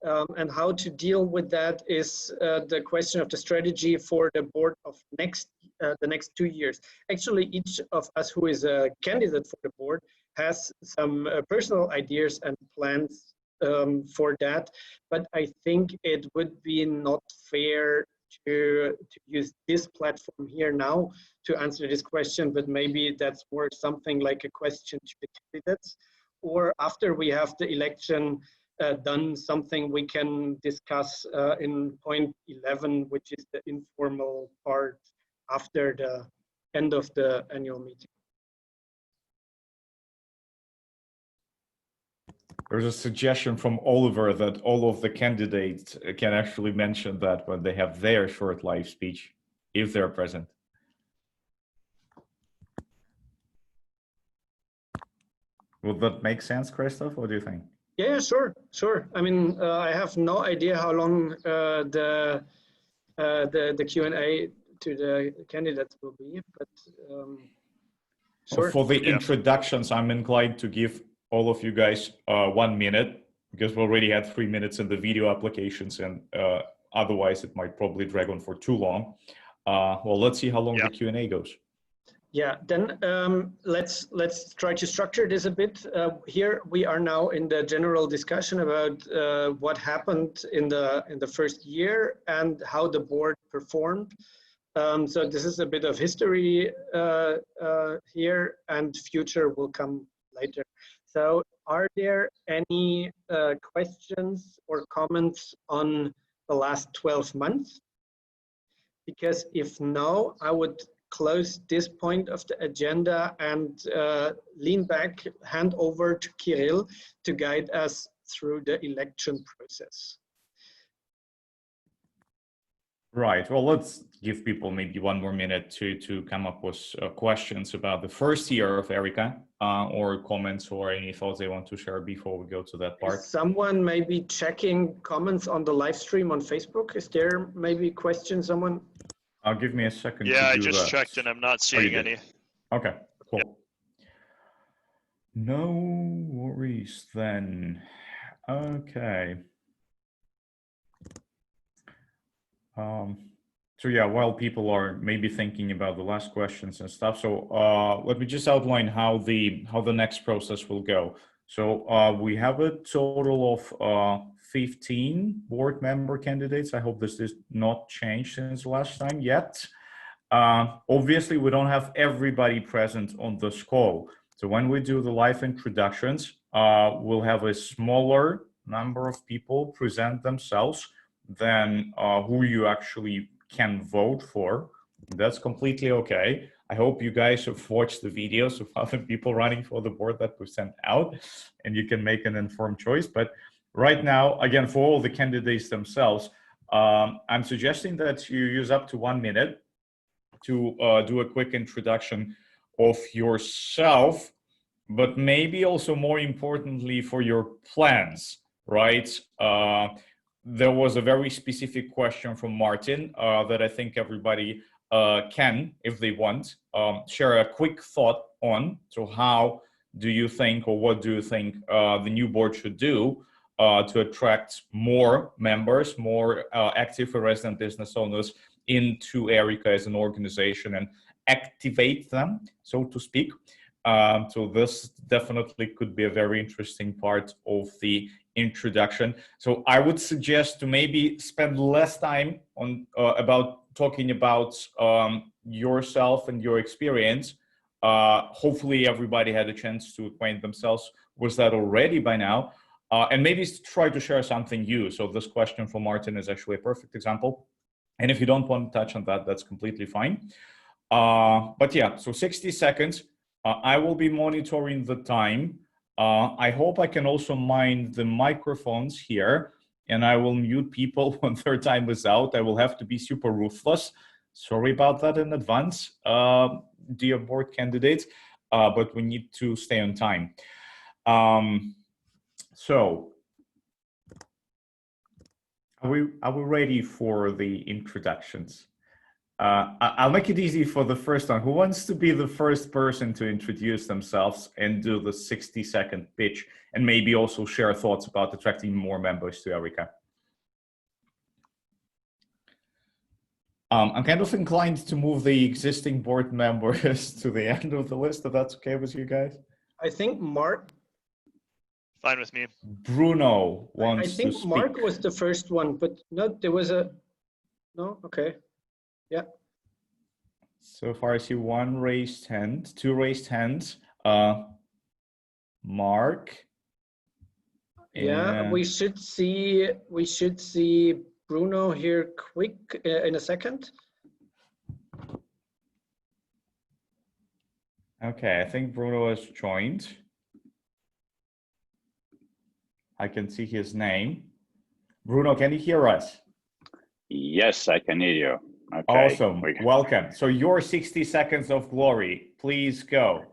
And how to deal with that is the question of the strategy for the board of the next 2 years. Actually, each of us who is a candidate for the board has some personal ideas and plans for that. But I think it would be not fair to use this platform here now to answer this question, but maybe that's more something like a question to the candidates, or after we have the election done, something we can discuss in point 11, which is the informal part after the end of the annual meeting. There's a suggestion from Oliver that all of the candidates can actually mention that when they have their short live speech, if they're present. Would that make sense, Christoph? What do you think? Yeah, sure. I mean, I have no idea how long the Q&A to the candidates will be, but sure. For the introductions, I'm inclined to give all of you guys 1 minute, because we already had 3 minutes in the video applications, and otherwise it might probably drag on for too long. Well, let's see how long the Q&A goes. Yeah, then let's try to structure this a bit. Here we are now in the general discussion about what happened in the first year and how the board performed. So this is a bit of history here, and future will come later. So are there any questions or comments on the last 12 months? Because if no, I would close this point of the agenda and lean back, hand over to Kirill to guide us through the election process. Right. Well, let's give people maybe 1 more minute to come up with questions about the first year of ERICA, or comments or any thoughts they want to share before we go to that part. Is someone maybe checking comments on the live stream on Facebook? Is there maybe a question, someone? Give me a second. Yeah, I just that. checked and I'm not seeing any. Okay, cool. Yeah. No worries then. Okay. So yeah, while people are maybe thinking about the last questions and stuff, so let me just outline how the next process will go. So we have a total of 15 board member candidates. I hope this is not changed since last time yet. Obviously, we don't have everybody present on this call. So when we do the live introductions, we'll have a smaller number of people present themselves than who you actually can vote for. That's completely okay. I hope you guys have watched the videos of other people running for the board that we sent out, and you can make an informed choice. But right now, again, for all the candidates themselves, I'm suggesting that you use up to 1 minute to do a quick introduction of yourself, but maybe also more importantly for your plans, right? There was a very specific question from Martin that I think everybody can, if they want, share a quick thought on. So how do you think, or what do you think the new board should do to attract more members, more active resident business owners into ERICA as an organization and activate them, so to speak. So this definitely could be a very interesting part of the introduction. So I would suggest to maybe spend less time on about talking about yourself and your experience. Hopefully everybody had a chance to acquaint themselves with that already by now, and maybe try to share something new. So this question from Martin is actually a perfect example. And if you don't want to touch on that, that's completely fine. But yeah, so 60 seconds. I will be monitoring the time. I hope I can also mind the microphones here, and I will mute people when their time is out. I will have to be super ruthless. Sorry about that in advance, dear board candidates, but we need to stay on time. So, are we ready for the introductions? I'll make it easy for the first one. Who wants to be the first person to introduce themselves and do the 60-second pitch, and maybe also share thoughts about attracting more members to ERICA? I'm kind of inclined to move the existing board members to the end of the list, if that's okay with you guys. I think Mark. Fine with me. Bruno wants to speak. I think Mark was the first one, but no, there was a, no, okay. Yeah. So far I see 1 raised hand, 2 raised hands. Mark. Yeah, we should see Bruno here quick in a second. Okay, I think Bruno has joined. I can see his name. Bruno, can you hear us? Yes, I can hear you. Okay. Awesome. Welcome. So your 60 seconds of glory, please go.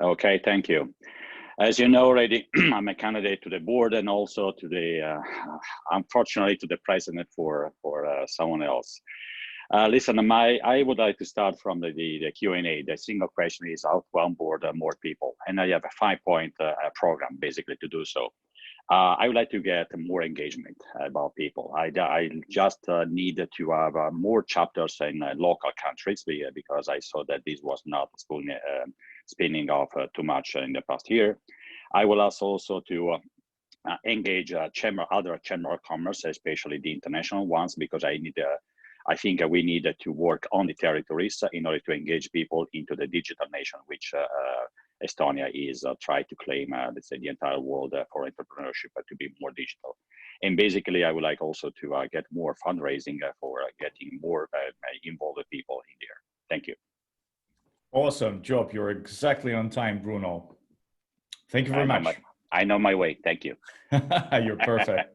Okay, thank you. As you know already, I'm a candidate to the board and also to the, unfortunately, to the president for someone else. Listen, I would like to start from the Q&A. The single question is how to onboard more people. And I have a 5-point program basically to do so. I would like to get more engagement about people. I just need to have more chapters in local countries because I saw that this was not spinning off too much in the past year. I will ask also to engage other chamber of commerce, especially the international ones, because I think we need to work on the territories in order to engage people into the digital nation, which Estonia is trying to claim, let's say, the entire world for entrepreneurship to be more digital. And basically, I would like also to get more fundraising for getting more involved people in there. Thank you. Awesome job. You're exactly on time, Bruno. Thank you very much. I know my way. Thank you. You're perfect.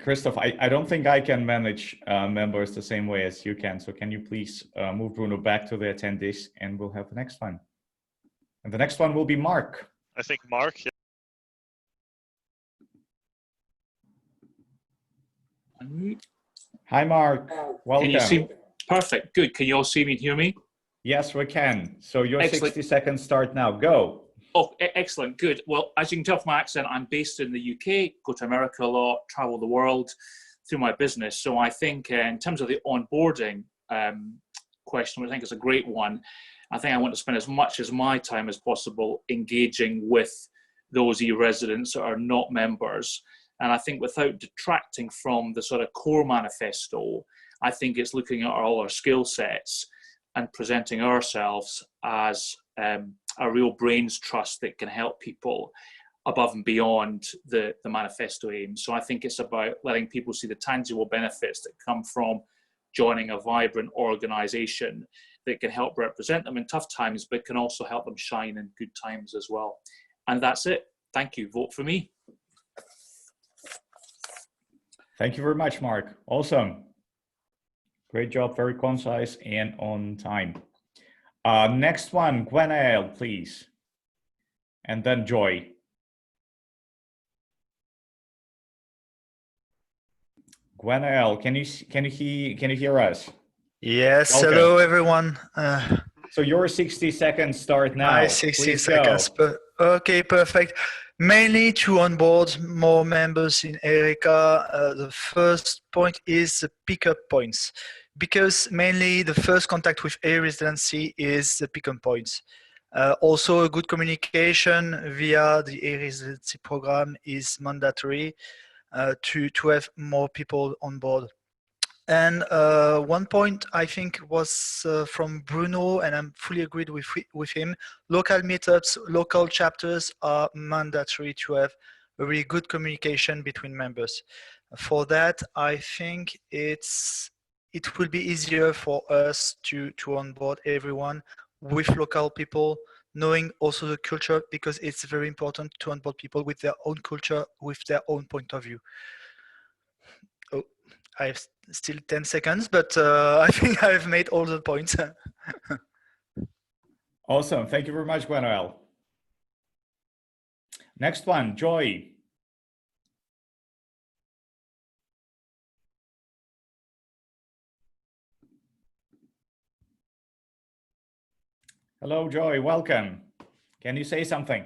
Christoph, I don't think I can manage members the same way as you can. So can you please move Bruno back to the attendees and we'll have the next one. And the next one will be Mark. I think Mark. Yeah. Hi, Mark. Welcome. Can you see? Perfect. Good. Can you all see me and hear me? Yes, we can. So your Excellent. 60 seconds start now. Go. Oh, excellent. Good. Well, as you can tell from my accent, I'm based in the UK, go to America a lot, travel the world through my business. So I think in terms of the onboarding question, which I think is a great one, I think I want to spend as much as my time as possible engaging with those e-residents that are not members. And I think without detracting from the sort of core manifesto, I think it's looking at all our skill sets and presenting ourselves as a real brains trust that can help people above and beyond the manifesto aims. So I think it's about letting people see the tangible benefits that come from joining a vibrant organization that can help represent them in tough times, but can also help them shine in good times as well. And that's it. Thank you. Vote for me. Thank you very much, Mark. Awesome. Great job. Very concise and on time. Next one, Gwenael, please. And then Joy. Gwenael, can you hear us? Yes. Welcome. Hello, everyone. So your 60 seconds start now. My 60 Please seconds. Okay, perfect. Mainly to onboard more members in EERICA, the first point is the pickup points, because mainly the first contact with e-Residency is the pickup points. Also, a good communication via the e-Residency program is mandatory to have more people on board. And one point I think was from Bruno, and I'm fully agreed with him, local meetups, local chapters are mandatory to have a really good communication between members. For that, I think it will be easier for us to onboard everyone with local people, knowing also the culture, because it's very important to onboard people with their own culture, with their own point of view. Oh, I have still 10 seconds, but I think I've made all the points. Awesome. Thank you very much, Gwenael. Next one, Joy. Hello, Joy. Welcome. Can you say something?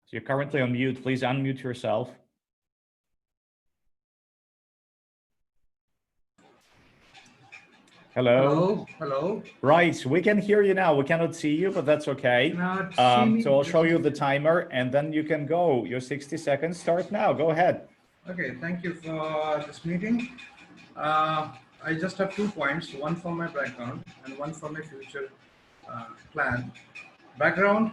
So you're currently on mute. Please unmute yourself. Hello. Hello. Right, we can hear you now. We cannot see you, but that's okay. So I'll show you the timer and then you can go. Your 60 seconds start now. Go ahead. Okay, thank you for this meeting. I just have 2 points, one for my background and one for my future plan. Background,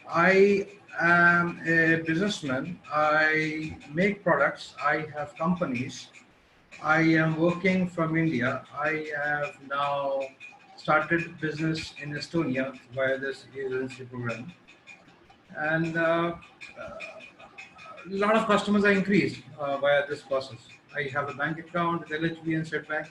I am a businessman. I make products. I have companies. I am working from India. I have now started business in Estonia via this e-Residency program. and a lot of customers are increased via this process. I have a bank account with LHB and State Bank,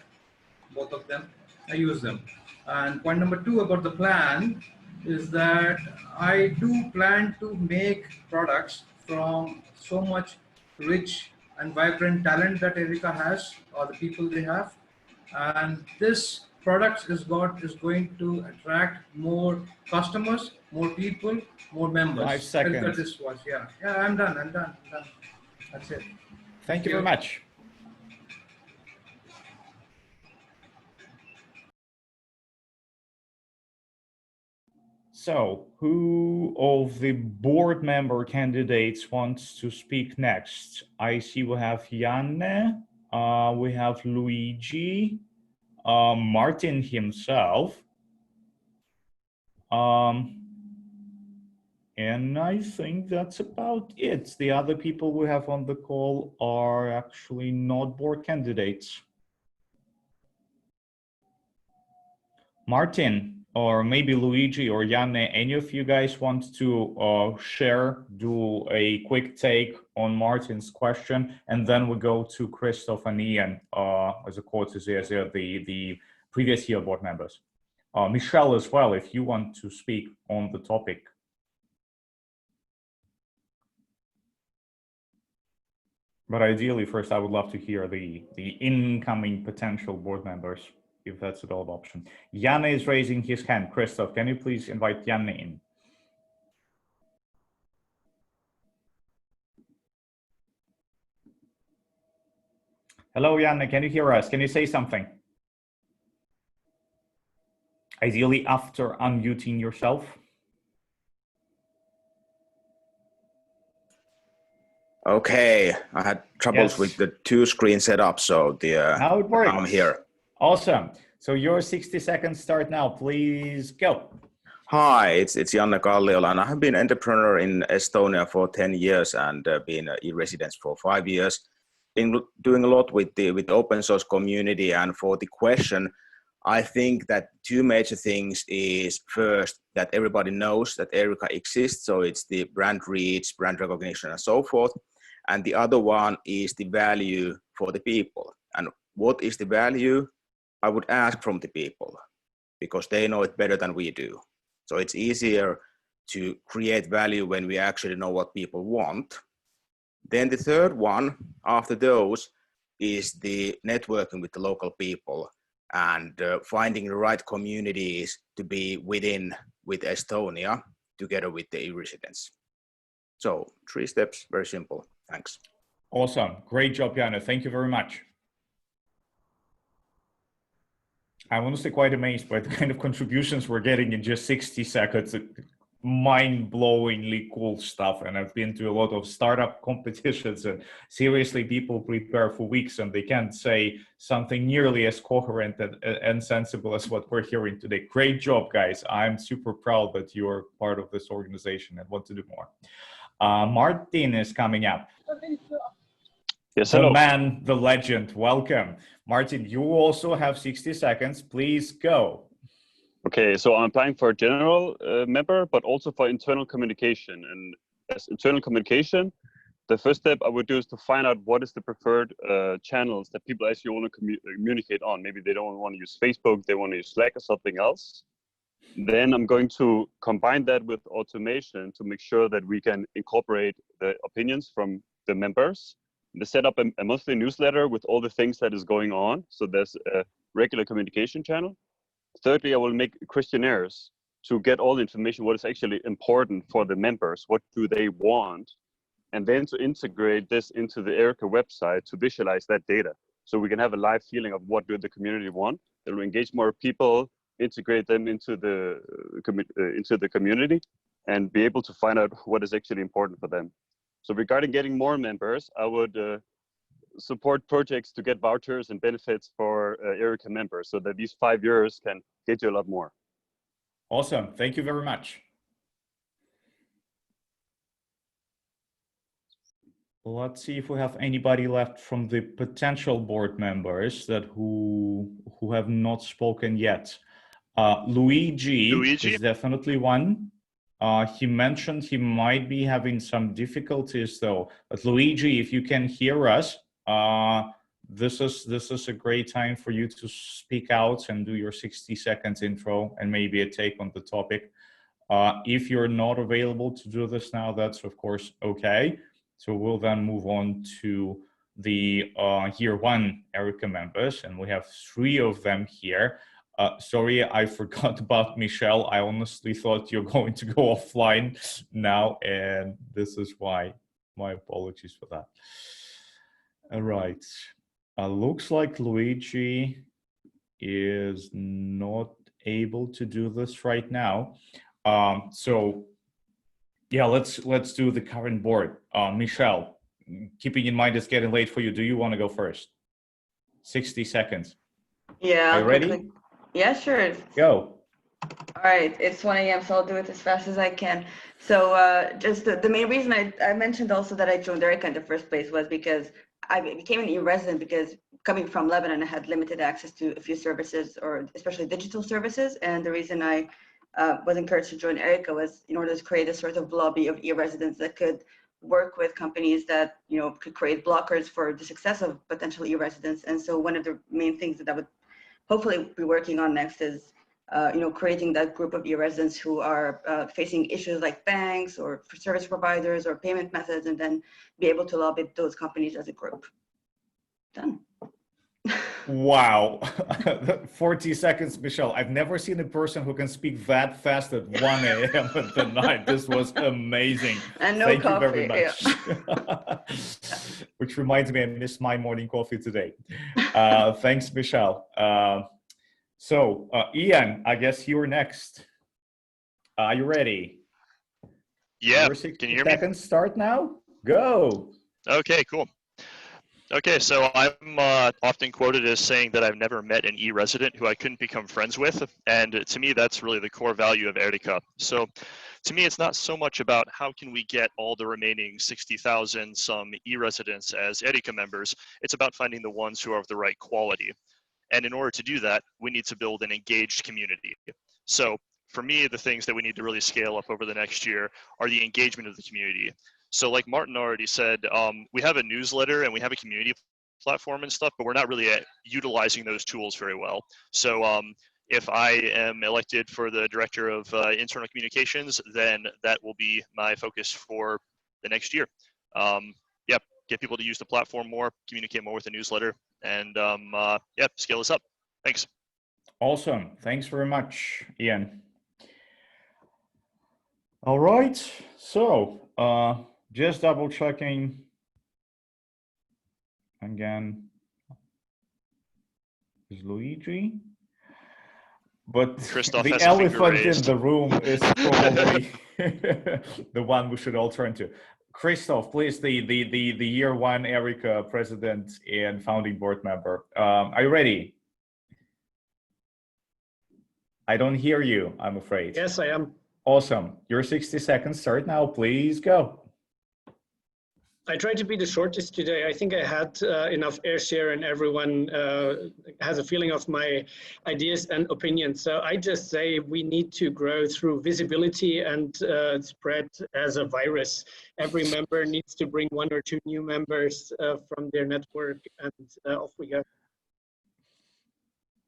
both of them. I use them. And point number 2 about the plan is that I do plan to make products from so much rich and vibrant talent that EERICA has, or the people they have. And this product is going to attract more customers, more people, more members. 5 seconds. Look at this watch. Yeah, I'm done. That's it. Thank you very much. So, who of the board member candidates wants to speak next? I see we have Janne, we have Luigi, Martin himself, and I think that's about it. The other people we have on the call are actually not board candidates. Martin, or maybe Luigi or Janne, any of you guys want to do a quick take on Martin's question, and then we go to Christoph and Ian as a courtesy as the previous year board members. Michelle as well, if you want to speak on the topic. But ideally, first, I would love to hear the incoming potential board members, if that's at all an option. Janne is raising his hand. Christoph, can you please invite Janne in? Hello, Janne, can you hear us? Can you say something? Ideally, after unmuting yourself. Okay, I had troubles with the 2-screen setup, so now it works. I'm here. Awesome. So your 60 seconds start now. Please go. Hi, it's Janne Kalliola, and I have been entrepreneur in Estonia for 10 years and been an e-resident for 5 years. Been doing a lot with the open source community, and for the question, I think that 2 major things is first that everybody knows that EERICA exists, so it's the brand reach, brand recognition, and so forth. And the other one is the value for the people. And what is the value? I would ask from the people because they know it better than we do. So it's easier to create value when we actually know what people want. Then the third one after those is the networking with the local people and finding the right communities to be with Estonia together with the e-residents. So 3 steps, very simple. Thanks. Awesome. Great job, Janne. Thank you very much. I'm honestly quite amazed by the kind of contributions we're getting in just 60 seconds. Mind-blowingly cool stuff. And I've been to a lot of startup competitions, and seriously, people prepare for weeks and they can't say something nearly as coherent and sensible as what we're hearing today. Great job, guys. I'm super proud that you're part of this organization and want to do more. Martin is coming up. Yes, hello. The man, the legend. Welcome. Martin, you also have 60 seconds. Please go. Okay, so I'm applying for a general member, but also for internal communication. And as internal communication, the first step I would do is to find out what is the preferred channels that people actually want to communicate on. Maybe they don't want to use Facebook, they want to use Slack or something else. Then I'm going to combine that with automation to make sure that we can incorporate the opinions from the members. To set up a monthly newsletter with all the things that is going on. So there's a regular communication channel. Thirdly, I will make questionnaires to get all the information, what is actually important for the members, what do they want, and then to integrate this into the EERICA website to visualize that data. So we can have a live feeling of what do the community want. They'll engage more people, integrate them into the community, and be able to find out what is actually important for them. So regarding getting more members, I would support projects to get vouchers and benefits for EERICA members so that these 5 years can get you a lot more. Awesome. Thank you very much. Let's see if we have anybody left from the potential board members that who have not spoken yet. Luigi is definitely one. He mentioned he might be having some difficulties though. But Luigi, if you can hear us, this is a great time for you to speak out and do your 60 seconds intro and maybe a take on the topic. If you're not available to do this now, that's of course okay. So we'll then move on to the year one ERICA members, and we have 3 of them here. Sorry, I forgot about Michelle. I honestly thought you're going to go offline now, and this is why. My apologies for that. All right. Looks like Luigi is not able to do this right now. So yeah, let's do the current board. Michelle, keeping in mind it's getting late for you, do you want to go first? 60 seconds. Yeah. Are you ready? Yeah, sure. Go. All right, it's 1 a.m., so I'll do it as fast as I can. So just the main reason I mentioned also that I joined ERICA in the first place was because I became an e-resident because coming from Lebanon, I had limited access to a few services, or especially digital services. And the reason I was encouraged to join ERICA was in order to create a sort of lobby of e-residents that could work with companies that, you know, could create blockers for the success of potential e-residents. And so one of the main things that I would hopefully be working on next is you know, creating that group of e-residents who are facing issues like banks or for service providers or payment methods, and then be able to lobby those companies as a group. Done. Wow. 40 seconds, Michelle. I've never seen a person who can speak that fast at 1 a.m. at the night. This was amazing. And no Thank coffee. you very much. Yeah. Which reminds me, I missed my morning coffee today. Thanks, Michelle. So, Ian, I guess you're next. Are you ready? Yeah, Your 60 can you hear me? seconds start now? Go. Okay, cool. Okay, so I'm often quoted as saying that I've never met an e-resident who I couldn't become friends with, and to me that's really the core value of ERICA. So to me it's not so much about how can we get all the remaining 60,000 some e-residents as ERICA members, it's about finding the ones who are of the right quality. And in order to do that, we need to build an engaged community. So for me, the things that we need to really scale up over the next year are the engagement of the community. So like Martin already said, we have a newsletter and we have a community platform and stuff, but we're not really utilizing those tools very well. So if I am elected for the director of internal communications, then that will be my focus for the next year. Yep, get people to use the platform more, communicate more with the newsletter, and yeah, scale this up. Thanks. Awesome. Thanks very much, Ian. All right. So just double checking again. Is Luigi? But Christoph the has a finger elephant in raised. the room is probably the one we should all turn to. Christoph, please, the year one ERICA president and founding board member. Are you ready? I don't hear you, I'm afraid. Yes, I am. Awesome. Your 60 seconds start now. Please go. I tried to be the shortest today. I think I had enough air share and everyone has a feeling of my ideas and opinions. So I just say we need to grow through visibility and spread as a virus. Every member needs to bring 1 or 2 new members from their network, and off we go.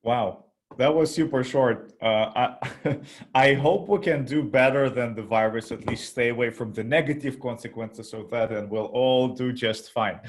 Wow. That was super short. I hope we can do better than the virus, at least stay away from the negative consequences of that, and we'll all do just fine.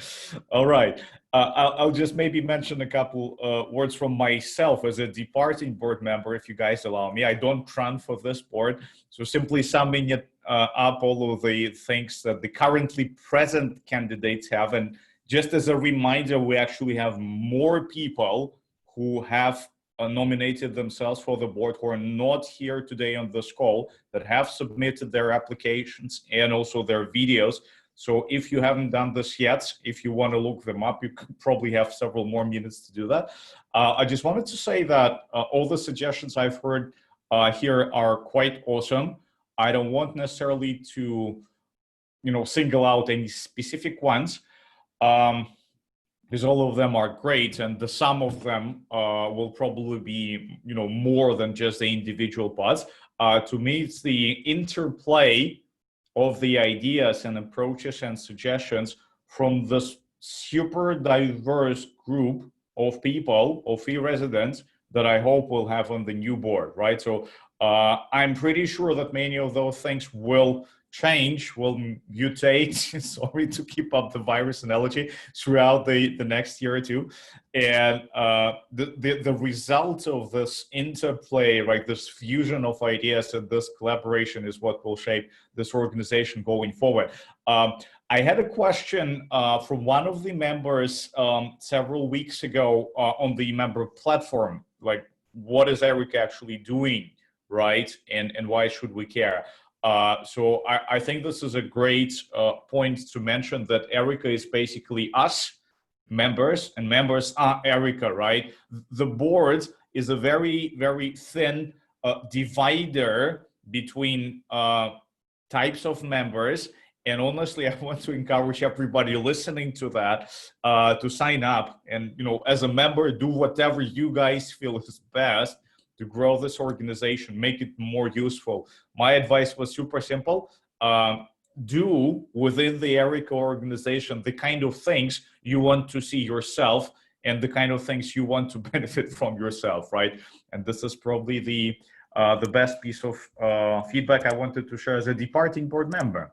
All right. I'll just maybe mention a couple words from myself as a departing board member, if you guys allow me. I don't run for this board, so simply summing it up all of the things that the currently present candidates have. And just as a reminder, we actually have more people who have nominated themselves for the board who are not here today on this call, that have submitted their applications and also their videos. So if you haven't done this yet, if you want to look them up, you could probably have several more minutes to do that. I just wanted to say that all the suggestions I've heard here are quite awesome. I don't want necessarily to, single out any specific ones. because all of them are great, and the sum of them will probably be, you know, more than just the individual parts. To me, it's the interplay of the ideas and approaches and suggestions from this super diverse group of people, of e-residents, that I hope we'll have on the new board, right? So I'm pretty sure that many of those things will change, will mutate, sorry to keep up the virus analogy, throughout the next year or two. And the result of this interplay, right, this fusion of ideas and this collaboration is what will shape this organization going forward. I had a question from one of the members several weeks ago on the member platform, like, what is ERICA actually doing, right? And why should we care? So I think this is a great point to mention, that ERICA is basically us, members, and members are ERICA, right? The board is a very, very thin divider between types of members. And honestly, I want to encourage everybody listening to that to sign up and, you know, as a member, do whatever you guys feel is best to grow this organization, make it more useful. My advice was super simple. Do within the ERICA organization the kind of things you want to see yourself and the kind of things you want to benefit from yourself, right? And this is probably the best piece of feedback I wanted to share as a departing board member.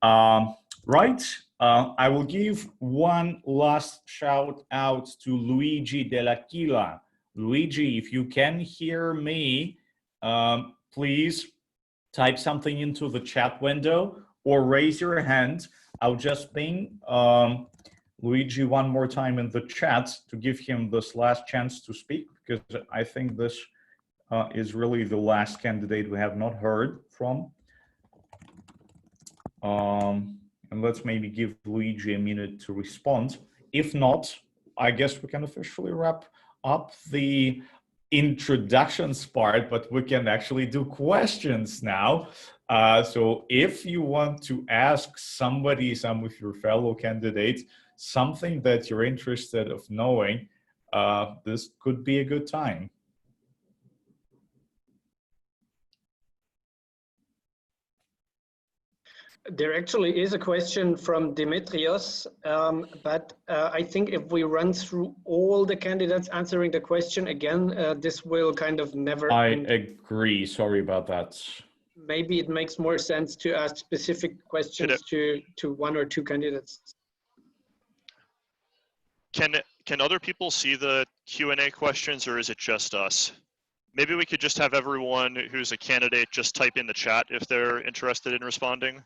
Right, I will give one last shout out to Luigi Dell'Aquila. Luigi, if you can hear me, please type something into the chat window or raise your hand. I'll just ping Luigi one more time in the chat to give him this last chance to speak, because I think this is really the last candidate we have not heard from. And let's maybe give Luigi a minute to respond. If not, I guess we can officially wrap up the introductions part, but we can actually do questions now. So if you want to ask somebody, some of your fellow candidates, something that you're interested of knowing, this could be a good time. There actually is a question from Dimitrios, but I think if we run through all the candidates answering the question again, this will kind of never end. I agree. Sorry about that. Maybe it makes more sense to ask specific questions to one or two candidates. Can other people see the Q&A questions, or is it just us? Maybe we could just have everyone who's a candidate just type in the chat if they're interested in responding.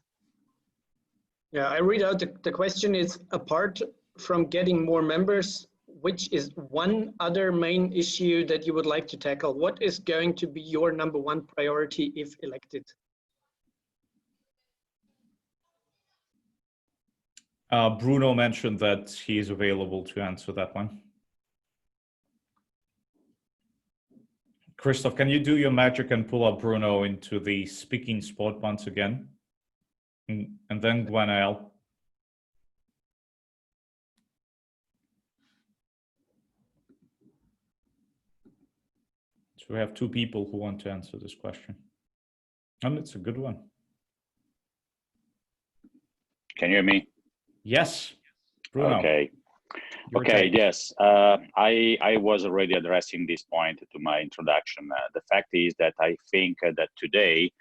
Yeah, I read out the question is, apart from getting more members, which is one other main issue that you would like to tackle? What is going to be your #1 priority if elected? Bruno mentioned that he is available to answer that one. Christoph, can you do your magic and pull up Bruno into the speaking spot once again? And then Gwenael. So we have two people who want to answer this question. And it's a good one. Can you hear me? Yes, Bruno. Okay. Okay, yes. I was already addressing this point to my introduction. The fact is that I think that today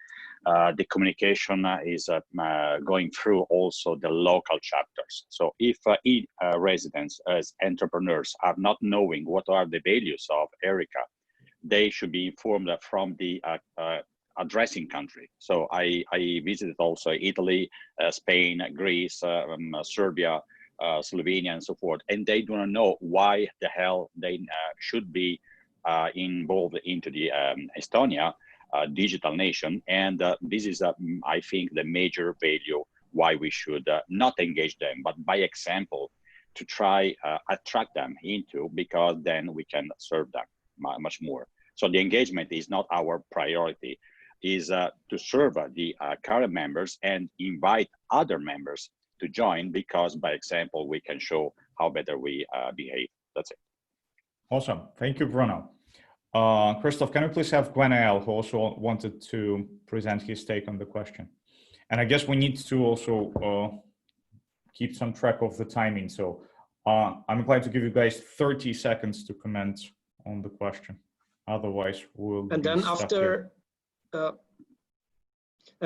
the communication is going through also the local chapters. So if residents as entrepreneurs are not knowing what are the values of ERICA, they should be informed from the addressing country. So I visited also Italy, Spain, Greece, Serbia, Slovenia, and so forth, and they do not know why the hell they should be involved into the Estonia digital nation. And this is, I think, the major value why we should not engage them, but by example, to try attract them into, because then we can serve them much more. So the engagement is not our priority, is to serve the current members and invite other members to join, because by example, we can show how better we behave. That's it. Awesome. Thank you, Bruno. Christoph, can we please have Gwenael, who also wanted to present his take on the question? And I guess we need to also keep some track of the timing. So I'm glad to give you guys 30 seconds to comment on the question. Otherwise, we'll and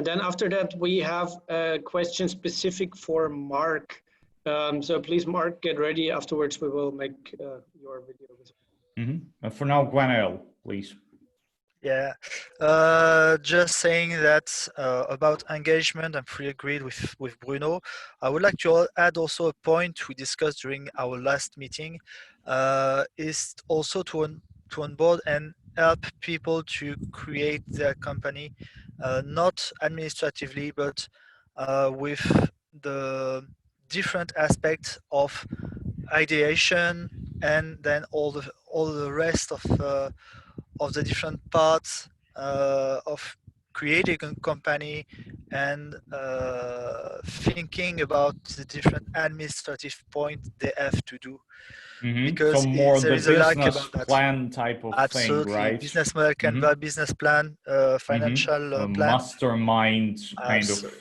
then after that, we have a question specific for Mark. So please, Mark, get ready. Afterwards, we will make your video. And for now, Gwenael, please. Yeah, just saying that about engagement, I'm fully agreed with Bruno. I would like to add also a point we discussed during our last meeting, is also to onboard and help people to create their company, not administratively, but with the different aspects of ideation, and then all the rest of the different parts of creating a company, and thinking about the different administrative points they have to do. Because so more there the is a lack business about that. plan type of Absolutely. thing, right? Business model, Canva, business plan, financial plan. Mastermind kind of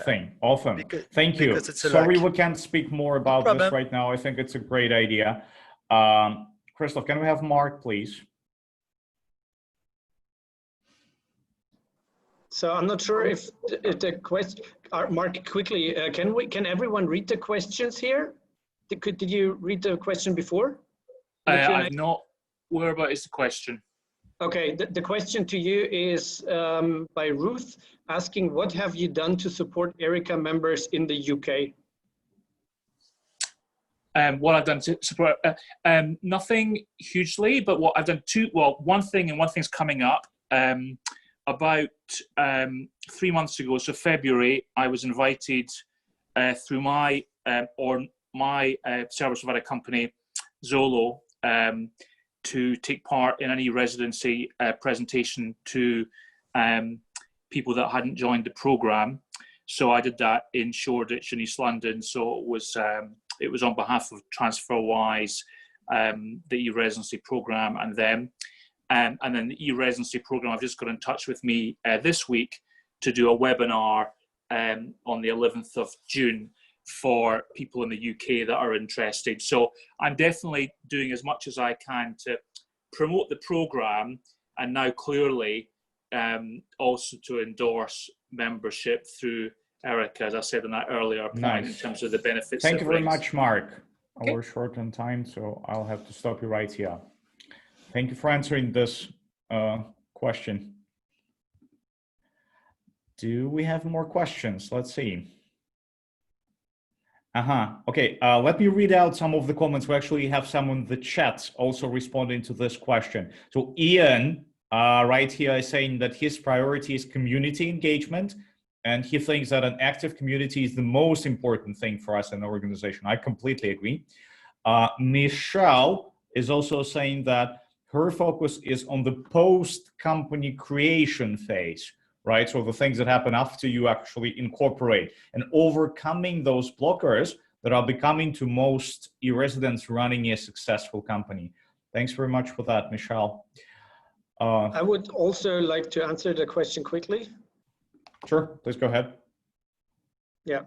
thing. Awesome. Thank you. Sorry we can't speak more about this right now. I think it's a great idea. Christoph, can we have Mark, please? So I'm not sure if the question, Mark, quickly, can everyone read the questions here? Did you read the question before? I've not. Whereabout is the question? Okay, the question to you is by Ruth, asking, what have you done to support EERICA members in the UK? What I've done to support, nothing hugely, but what I've done one thing, and one thing's coming up. About 3 months ago, so February, I was invited through my service provider company, Zolo, to take part in an e-Residency presentation to people that hadn't joined the program. So I did that in Shoreditch in East London. So it was on behalf of TransferWise, the e-Residency program, and them. And then the e-Residency program, I've just got in touch with me this week to do a webinar on the 11th of June for people in the UK that are interested. So I'm definitely doing as much as I can to promote the program, and now clearly also to endorse membership through EERICA, as I said in that earlier point, in terms of the benefits. Thank you very much, Mark. Okay. We're short on time, so I'll have to stop you right here. Thank you for answering this question. Do we have more questions? Let's see. Okay, let me read out some of the comments. We actually have some in the chat also responding to this question. So Ian, right here, is saying that his priority is community engagement, and he thinks that an active community is the most important thing for us in the organization. I completely agree. Michelle is also saying that her focus is on the post-company creation phase, right? So the things that happen after you actually incorporate, and overcoming those blockers that are becoming to most e-residents running a successful company. Thanks very much for that, Michelle. I would also like to answer the question quickly. Sure, please go ahead. Yeah.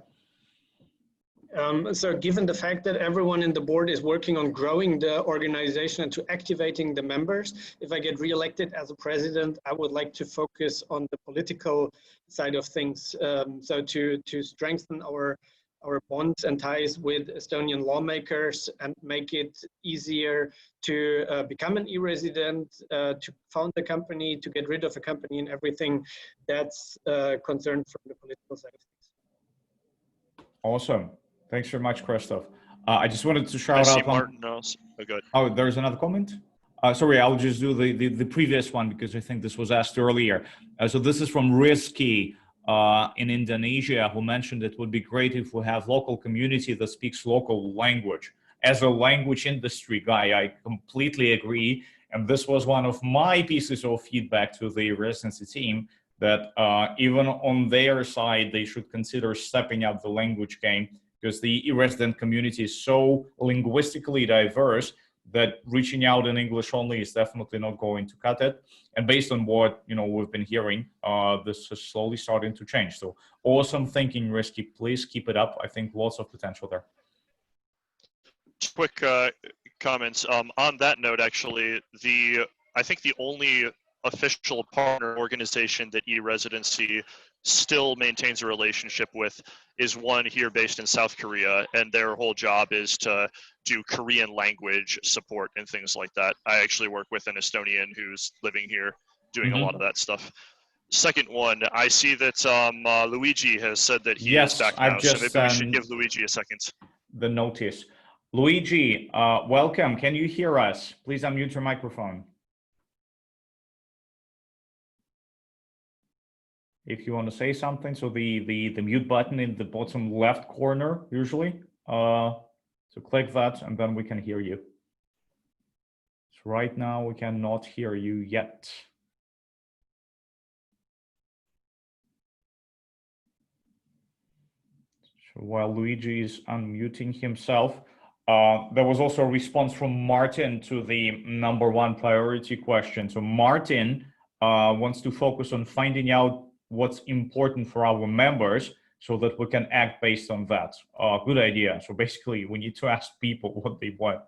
So given the fact that everyone in the board is working on growing the organization and to activating the members, if I get re-elected as a president, I would like to focus on the political side of things. So to strengthen our bonds and ties with Estonian lawmakers and make it easier to become an e-resident, to found a company, to get rid of a company, and everything that's concerned from the political side of things. Awesome. Thanks very much, Christoph. I just wanted to shout out. Martin knows. Oh, good. Oh, there's another comment? Sorry, I'll just do the previous one because I think this was asked earlier. So this is from Rizky in Indonesia, who mentioned it would be great if we have local community that speaks local language. As a language industry guy, I completely agree. And this was one of my pieces of feedback to the residency team, that even on their side, they should consider stepping up the language game, because the e-resident community is so linguistically diverse that reaching out in English only is definitely not going to cut it. And based on what we've been hearing, this is slowly starting to change. So awesome thinking, Risky. Please keep it up. I think lots of potential there. Just quick comments. On that note, actually, I think the only official partner organization that e-Residency still maintains a relationship with is one here based in South Korea, and their whole job is to do Korean language support and things like that. I actually work with an Estonian who's living here doing a lot of that stuff. Second one, I see that Luigi has said that he is back now, so maybe we should give Luigi a second. The notice. Luigi, welcome. Can you hear us? Please unmute your microphone. If you want to say something, so the mute button in the bottom left corner, usually. So click that and then we can hear you. So right now we cannot hear you yet. So while Luigi is unmuting himself, there was also a response from Martin to the #1 priority question. So Martin wants to focus on finding out what's important for our members so that we can act based on that. Good idea. So basically, we need to ask people what they want.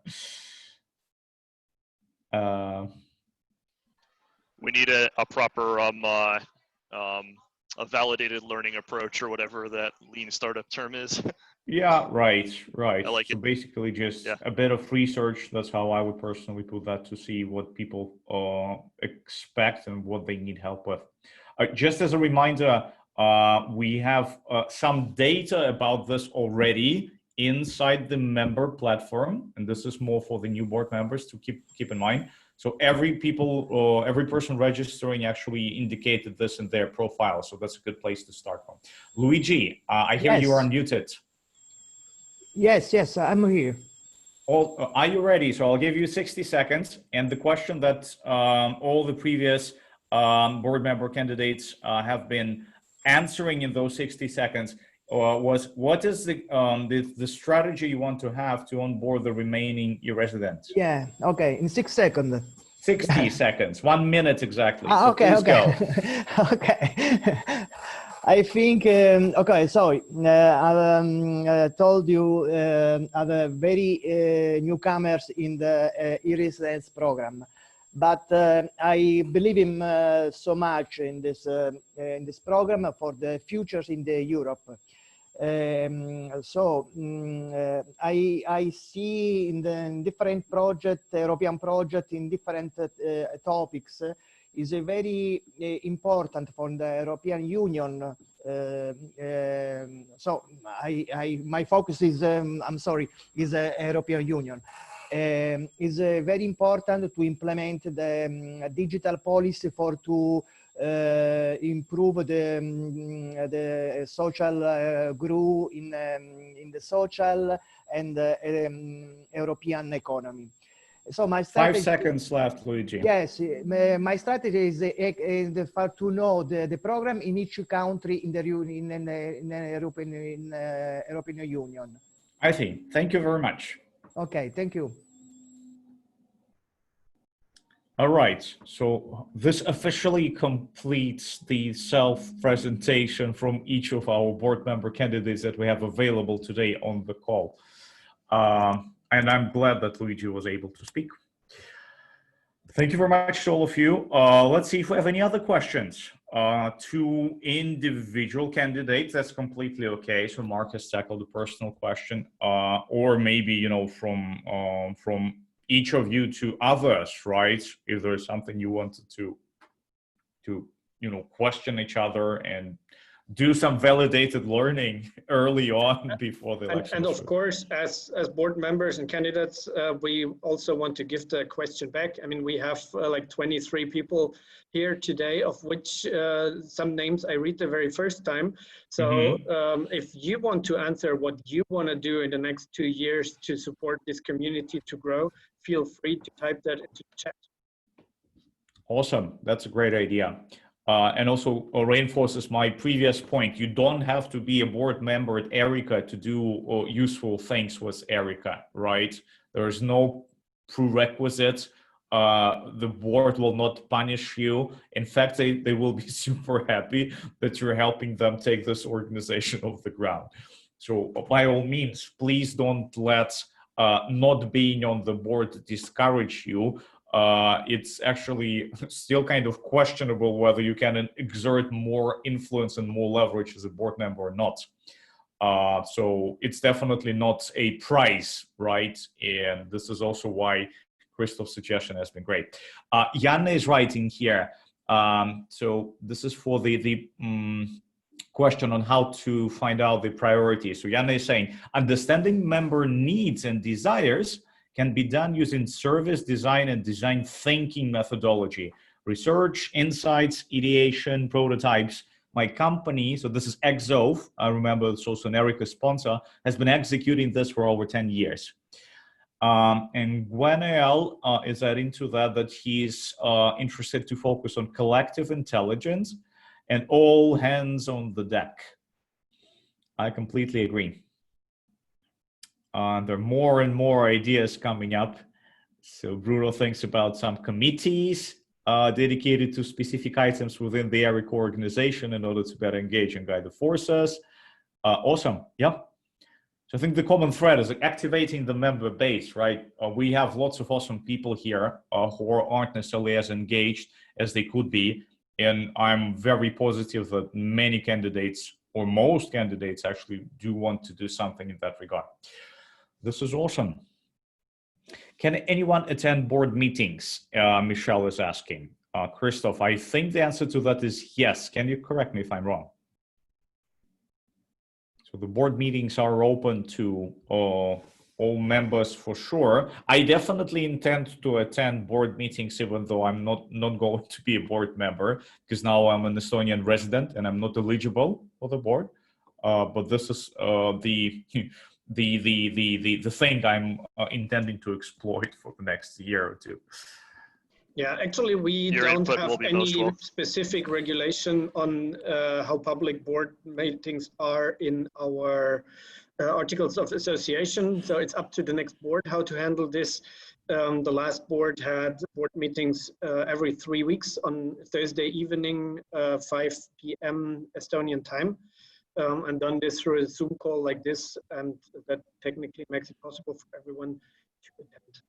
We need a proper a validated learning approach, or whatever that lean startup term is. Yeah, right. I like so it. Basically just a bit of research. That's how I would personally put that, to see what people expect and what they need help with. Just as a reminder, we have some data about this already inside the member platform, and this is more for the new board members to keep in mind. So every person registering actually indicated this in their profile, so that's a good place to start from. Luigi, I hear you are unmuted. Yes, I'm here. Are you ready? So I'll give you 60 seconds, and the question that all the previous board member candidates have been answering in those 60 seconds was, what is the strategy you want to have to onboard the remaining e-residents? Yeah, okay, in 6 seconds. 60 seconds, 1 minute exactly. So okay, please go. Okay. I think, okay, so I told you are very newcomers in the e-residence program, but I believe in so much in this program for the futures in the Europe. I see in the different project, European project in different topics, is a very important for the European Union. So my focus is, is European Union. Is very important to implement the digital policy to improve the social growth in the social and European economy. So my strategy, 5 seconds left, Luigi. Yes, my strategy is to know the program in each country in the European Union. I see. Thank you very much. Okay, thank you. All right, so this officially completes the self-presentation from each of our board member candidates that we have available today on the call. And I'm glad that Luigi was able to speak. Thank you very much to all of you. Let's see if we have any other questions. 2 individual candidates, that's completely okay. So Mark has tackled the personal question, or maybe, from each of you to others, right? If there's something you wanted to question each other and do some validated learning early on before the election. And of course, as board members and candidates, we also want to give the question back. I mean, we have like 23 people here today, of which some names I read the very first time. So if you want to answer what you want to do in the next 2 years to support this community to grow, feel free to type that into the chat. Awesome, that's a great idea. and also reinforces my previous point. You don't have to be a board member at EERICA to do useful things with EERICA, right? There is no prerequisite. The board will not punish you. In fact, they will be super happy that you're helping them take this organization off the ground. So by all means, please don't let not being on the board discourage you. It's actually still kind of questionable whether you can exert more influence and more leverage as a board member or not. So it's definitely not a prize, right? And this is also why Christoph's suggestion has been great. Janne is writing here. So this is for the question on how to find out the priorities. So Janne is saying, understanding member needs and desires can be done using service design and design thinking methodology, research, insights, ideation, prototypes. My company, so this is Exove, I remember it's also an EERICA sponsor, has been executing this for over 10 years. And Gwenael is adding to that he's interested to focus on collective intelligence and all hands on the deck. I completely agree. There are more and more ideas coming up. So Bruno thinks about some committees dedicated to specific items within the EERICA organization in order to better engage and guide the forces. Awesome, yeah. So I think the common thread is activating the member base, right? We have lots of awesome people here who aren't necessarily as engaged as they could be. And I'm very positive that many candidates, or most candidates actually, do want to do something in that regard. This is awesome. Can anyone attend board meetings? Michelle is asking. Christoph, I think the answer to that is yes. Can you correct me if I'm wrong? So the board meetings are open to all members for sure. I definitely intend to attend board meetings, even though I'm not going to be a board member, because now I'm an Estonian resident and I'm not eligible for the board. But this is the thing I'm intending to exploit for the next year or two. Yeah, actually, we don't have any specific regulation on how public board meetings are in our articles of association. So it's up to the next board how to handle this. The last board had board meetings every 3 weeks on Thursday evening, 5 p.m. Estonian time. And done this through a Zoom call like this, and that technically makes it possible for everyone to attend.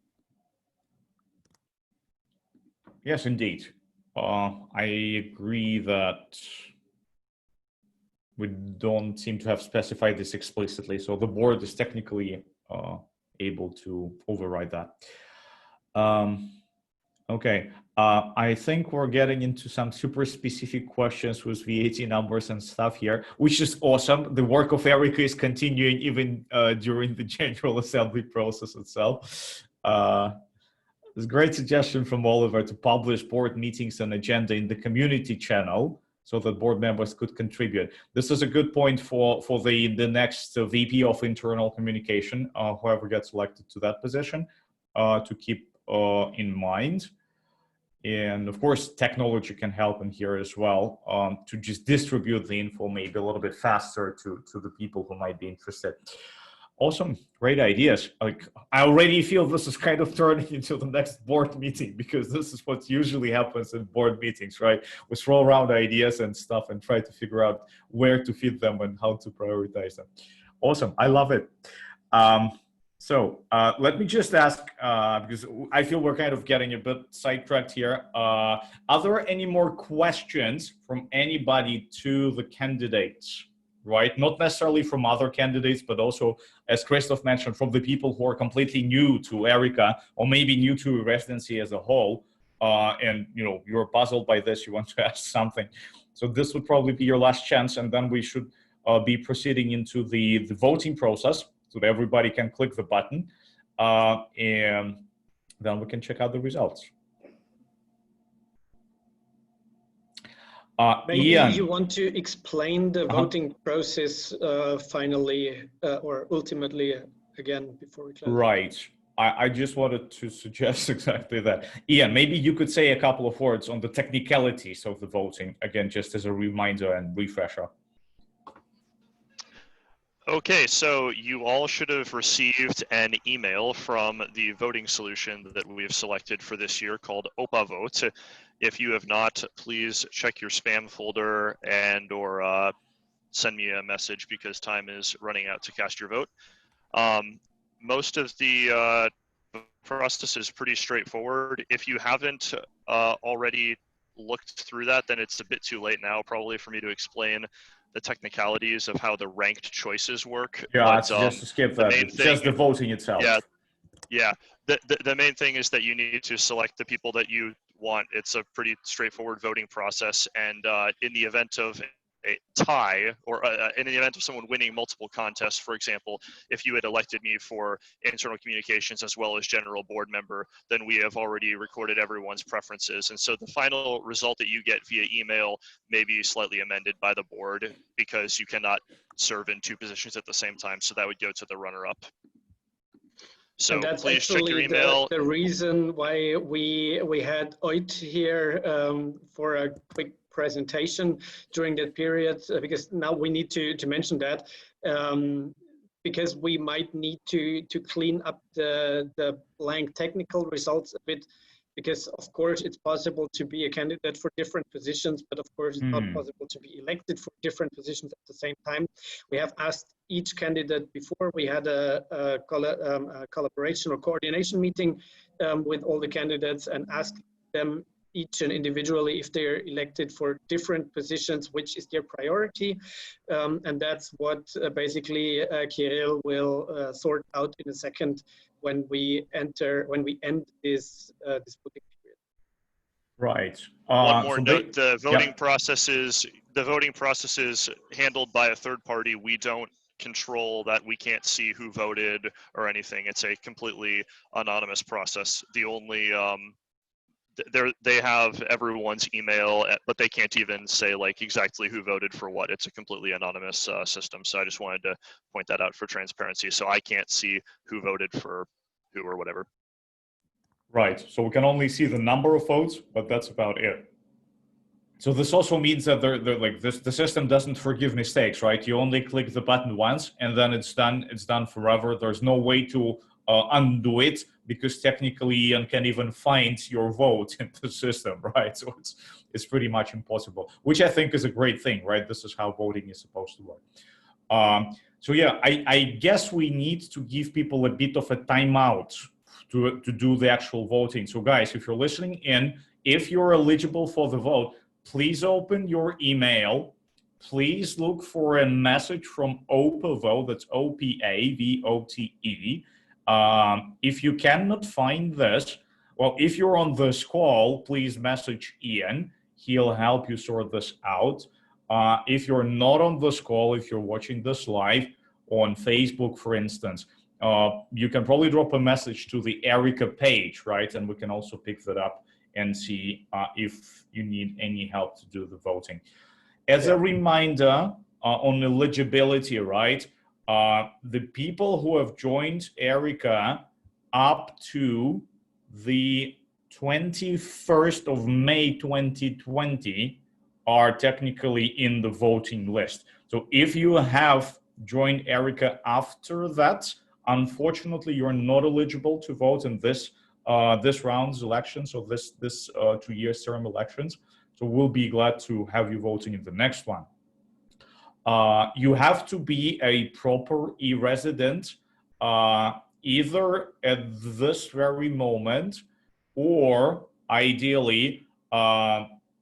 Yes, indeed. I agree that we don't seem to have specified this explicitly, so the board is technically able to override that. Okay, I think we're getting into some super specific questions with VAT numbers and stuff here, which is awesome. The work of EERICA is continuing even during the General Assembly process itself. There's a great suggestion from Oliver to publish board meetings and agenda in the community channel so that board members could contribute. This is a good point for the next VP of internal communication, whoever gets elected to that position, to keep in mind. And of course, technology can help in here as well, to just distribute the info maybe a little bit faster to the people who might be interested. Awesome, great ideas. Like, I already feel this is kind of turning into the next board meeting, because this is what usually happens in board meetings, right? We throw around ideas and stuff and try to figure out where to fit them and how to prioritize them. Awesome, I love it. So let me just ask, because I feel we're kind of getting a bit sidetracked here. Are there any more questions from anybody to the candidates? Right, not necessarily from other candidates, but also, as Christoph mentioned, from the people who are completely new to EERICA, or maybe new to residency as a whole, and you're puzzled by this, you want to ask something. So this would probably be your last chance, and then we should be proceeding into the voting process, so that everybody can click the button, and then we can check out the results. Maybe Ian, you want to explain the voting process finally, or ultimately, again, before we close. Right. I just wanted to suggest exactly that. Ian, maybe you could say a couple of words on the technicalities of the voting, again, just as a reminder and refresher. Okay, so you all should have received an email from the voting solution that we've selected for this year called OPA Vote. If you have not, please check your spam folder and or send me a message because time is running out to cast your vote. Most of the process is pretty straightforward. If you haven't already looked through that, then it's a bit too late now probably for me to explain the technicalities of how the ranked choices work. Yeah, but, it's just to skip that. It's just the voting itself. Yeah. The main thing is that you need to select the people that you want. It's a pretty straightforward voting process, and in the event of a tie, or in the event of someone winning multiple contests, for example, if you had elected me for internal communications as well as general board member, then we have already recorded everyone's preferences. And so the final result that you get via email may be slightly amended by the board because you cannot serve in two positions at the same time. So that would go to the runner-up. So and that's please check your actually email. the reason why we had Oit here for a quick presentation during that period, because now we need to mention that because we might need to clean up the blank technical results a bit, because of course it's possible to be a candidate for different positions, but of course it's not possible to be elected for different positions at the same time. We have asked each candidate before we had a collaboration or coordination meeting with all the candidates and asked them each and individually if they're elected for different positions, which is their priority. And that's what basically Kirill will sort out in a second when we end this voting period. Right. One more note: the voting process is handled by a third party. We don't control that. We can't see who voted or anything. It's a completely anonymous process. The only they have everyone's email, but they can't even say like exactly who voted for what. It's a completely anonymous system. So I just wanted to point that out for transparency. So I can't see who voted for who or whatever. Right. So we can only see the number of votes, but that's about it. So this also means that the system doesn't forgive mistakes, right? You only click the button once and then it's done. It's done forever. There's no way to undo it, because technically Ian can't even find your vote in the system, right? So it's pretty much impossible, which I think is a great thing, right? This is how voting is supposed to work. So yeah, I guess we need to give people a bit of a timeout to do the actual voting. So guys, if you're listening in, if you're eligible for the vote, please open your email. Please look for a message from OPA Vote, that's OPA-VOTE. If you cannot find this, well, if you're on this call, please message Ian. He'll help you sort this out. If you're not on this call, if you're watching this live on Facebook, for instance, you can probably drop a message to the EERICA page, right? And we can also pick that up and see if you need any help to do the voting. As a reminder on eligibility, right? The people who have joined EERICA up to the 21st of May 2020 are technically in the voting list. So if you have joined EERICA after that, unfortunately, you're not eligible to vote in this round's elections, or this 2-year term elections. So we'll be glad to have you voting in the next one. You have to be a proper e-resident either at this very moment, or ideally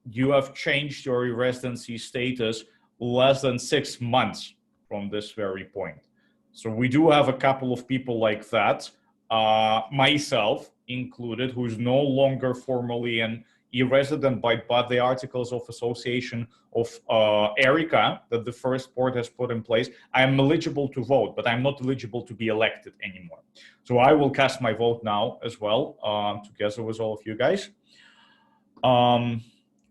you have changed your e-residency status less than 6 months from this very point. So we do have a couple of people like that, myself included, who's no longer formally an e-resident by the Articles of Association of EERICA that the first board has put in place. I am eligible to vote, but I'm not eligible to be elected anymore. So I will cast my vote now as well, together with all of you guys.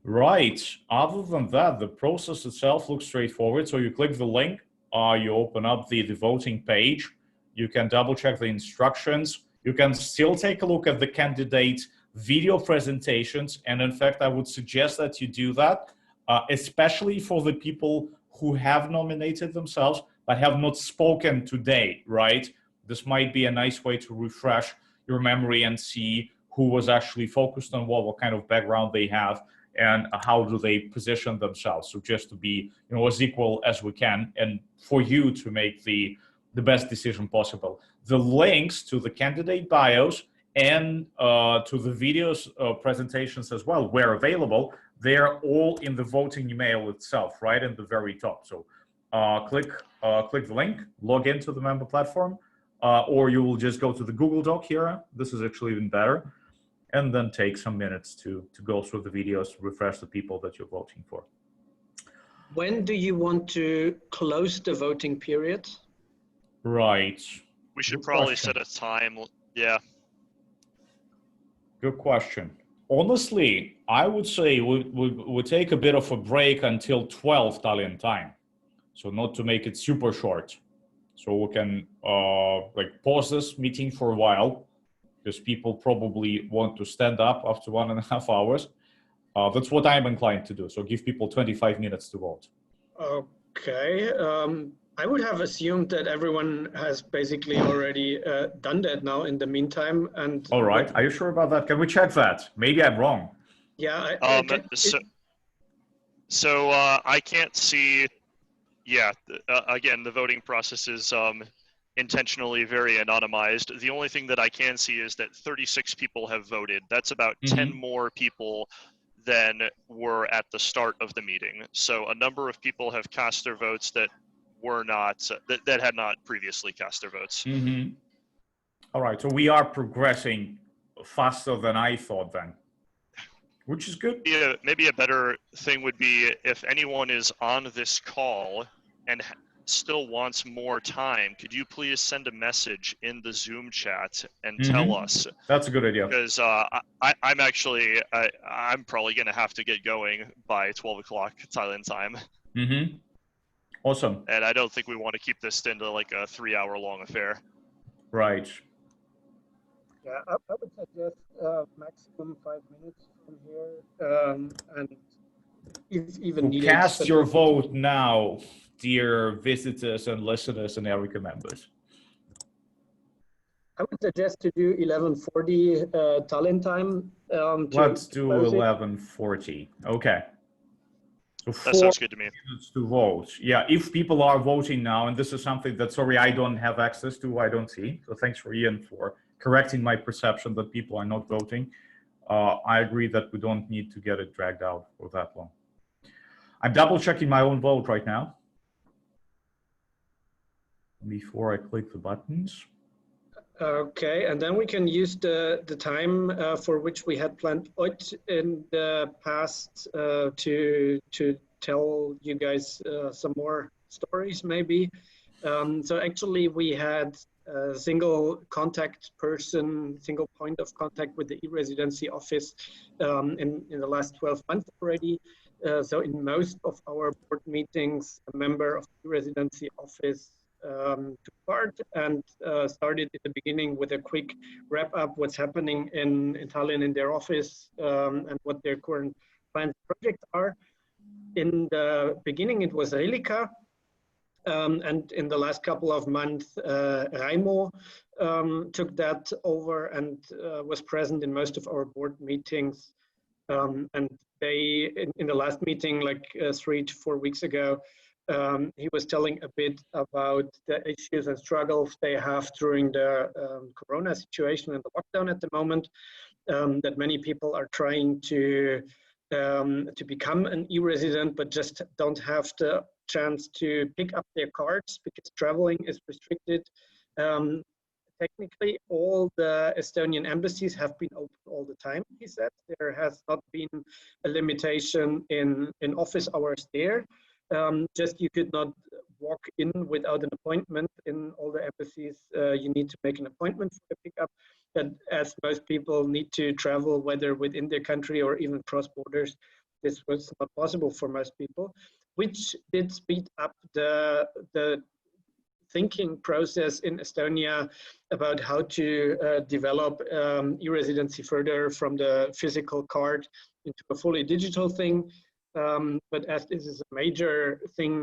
Right, other than that, the process itself looks straightforward. So you click the link, you open up the voting page, you can double check the instructions. You can still take a look at the candidate video presentations. And in fact, I would suggest that you do that, especially for the people who have nominated themselves, but have not spoken today, right? This might be a nice way to refresh your memory and see who was actually focused on what kind of background they have, and how do they position themselves. So just to be, as equal as we can, and for you to make the best decision possible. The links to the candidate bios and to the videos presentations as well, where available, they're all in the voting email itself, right in the very top. So click the link, log into the member platform, or you will just go to the Google Doc here. This is actually even better. And then take some minutes to go through the videos, refresh the people that you're voting for. When do you want to close the voting period? Right. We should Good probably question. set a time. Yeah. Good question. Honestly, I would say we take a bit of a break until 12 Tallinn time. So not to make it super short. So we can like pause this meeting for a while, because people probably want to stand up after 1.5 hours. That's what I'm inclined to do. So give people 25 minutes to vote. Okay. I would have assumed that everyone has basically already done that now in the meantime. And all right. Are you sure about that? Can we check that? Maybe I'm wrong. Yeah. So I can't see. Yeah. Again, the voting process is intentionally very anonymized. The only thing that I can see is that 36 people have voted. That's about 10 more people than were at the start of the meeting. So a number of people have cast their votes that were not, that had not previously cast their votes. All right, so we are progressing faster than I thought then, which is good. Yeah, maybe a better thing would be if anyone is on this call and still wants more time, could you please send a message in the Zoom chat and tell us? That's a good idea. Because I'm actually, I'm probably going to have to get going by 12 o'clock Thailand time. Awesome. And I don't think we want to keep this into like a 3-hour-long affair. Right. Yeah, I would suggest maximum 5 minutes from here, and if even needed. Cast your vote now, dear visitors and listeners and EERICA members. I would suggest to do 11:40 Tallinn time. Let's do 11:40. Okay. So that sounds good to me. Minutes to vote. Yeah, if people are voting now, and this is something that, sorry, I don't have access to, I don't see. So thanks for Ian for correcting my perception that people are not voting. I agree that we don't need to get it dragged out for that long. I'm double checking my own vote right now before I click the buttons. Okay, and then we can use the time for which we had planned in the past to tell you guys some more stories maybe. So actually we had a single contact person, single point of contact with the e-Residency office in the last 12 months already. So in most of our board meetings, a member of the e-Residency office took part and started at the beginning with a quick wrap up what's happening in Tallinn in their office and what their current plans and projects are. In the beginning, it was EERICA, and in the last couple of months, Raimo took that over and was present in most of our board meetings. And they, in the last meeting, like 3 to 4 weeks ago, he was telling a bit about the issues and struggles they have during the corona situation and the lockdown at the moment, that many people are trying to become an e-resident, but just don't have the chance to pick up their cards because traveling is restricted. Technically, all the Estonian embassies have been open all the time, he said. There has not been a limitation in office hours there. Just you could not walk in without an appointment. In all the embassies, you need to make an appointment for the pickup. But as most people need to travel, whether within their country or even cross borders, this was not possible for most people, which did speed up the thinking process in Estonia about how to develop e-residency further from the physical card into a fully digital thing. But as this is a major thing,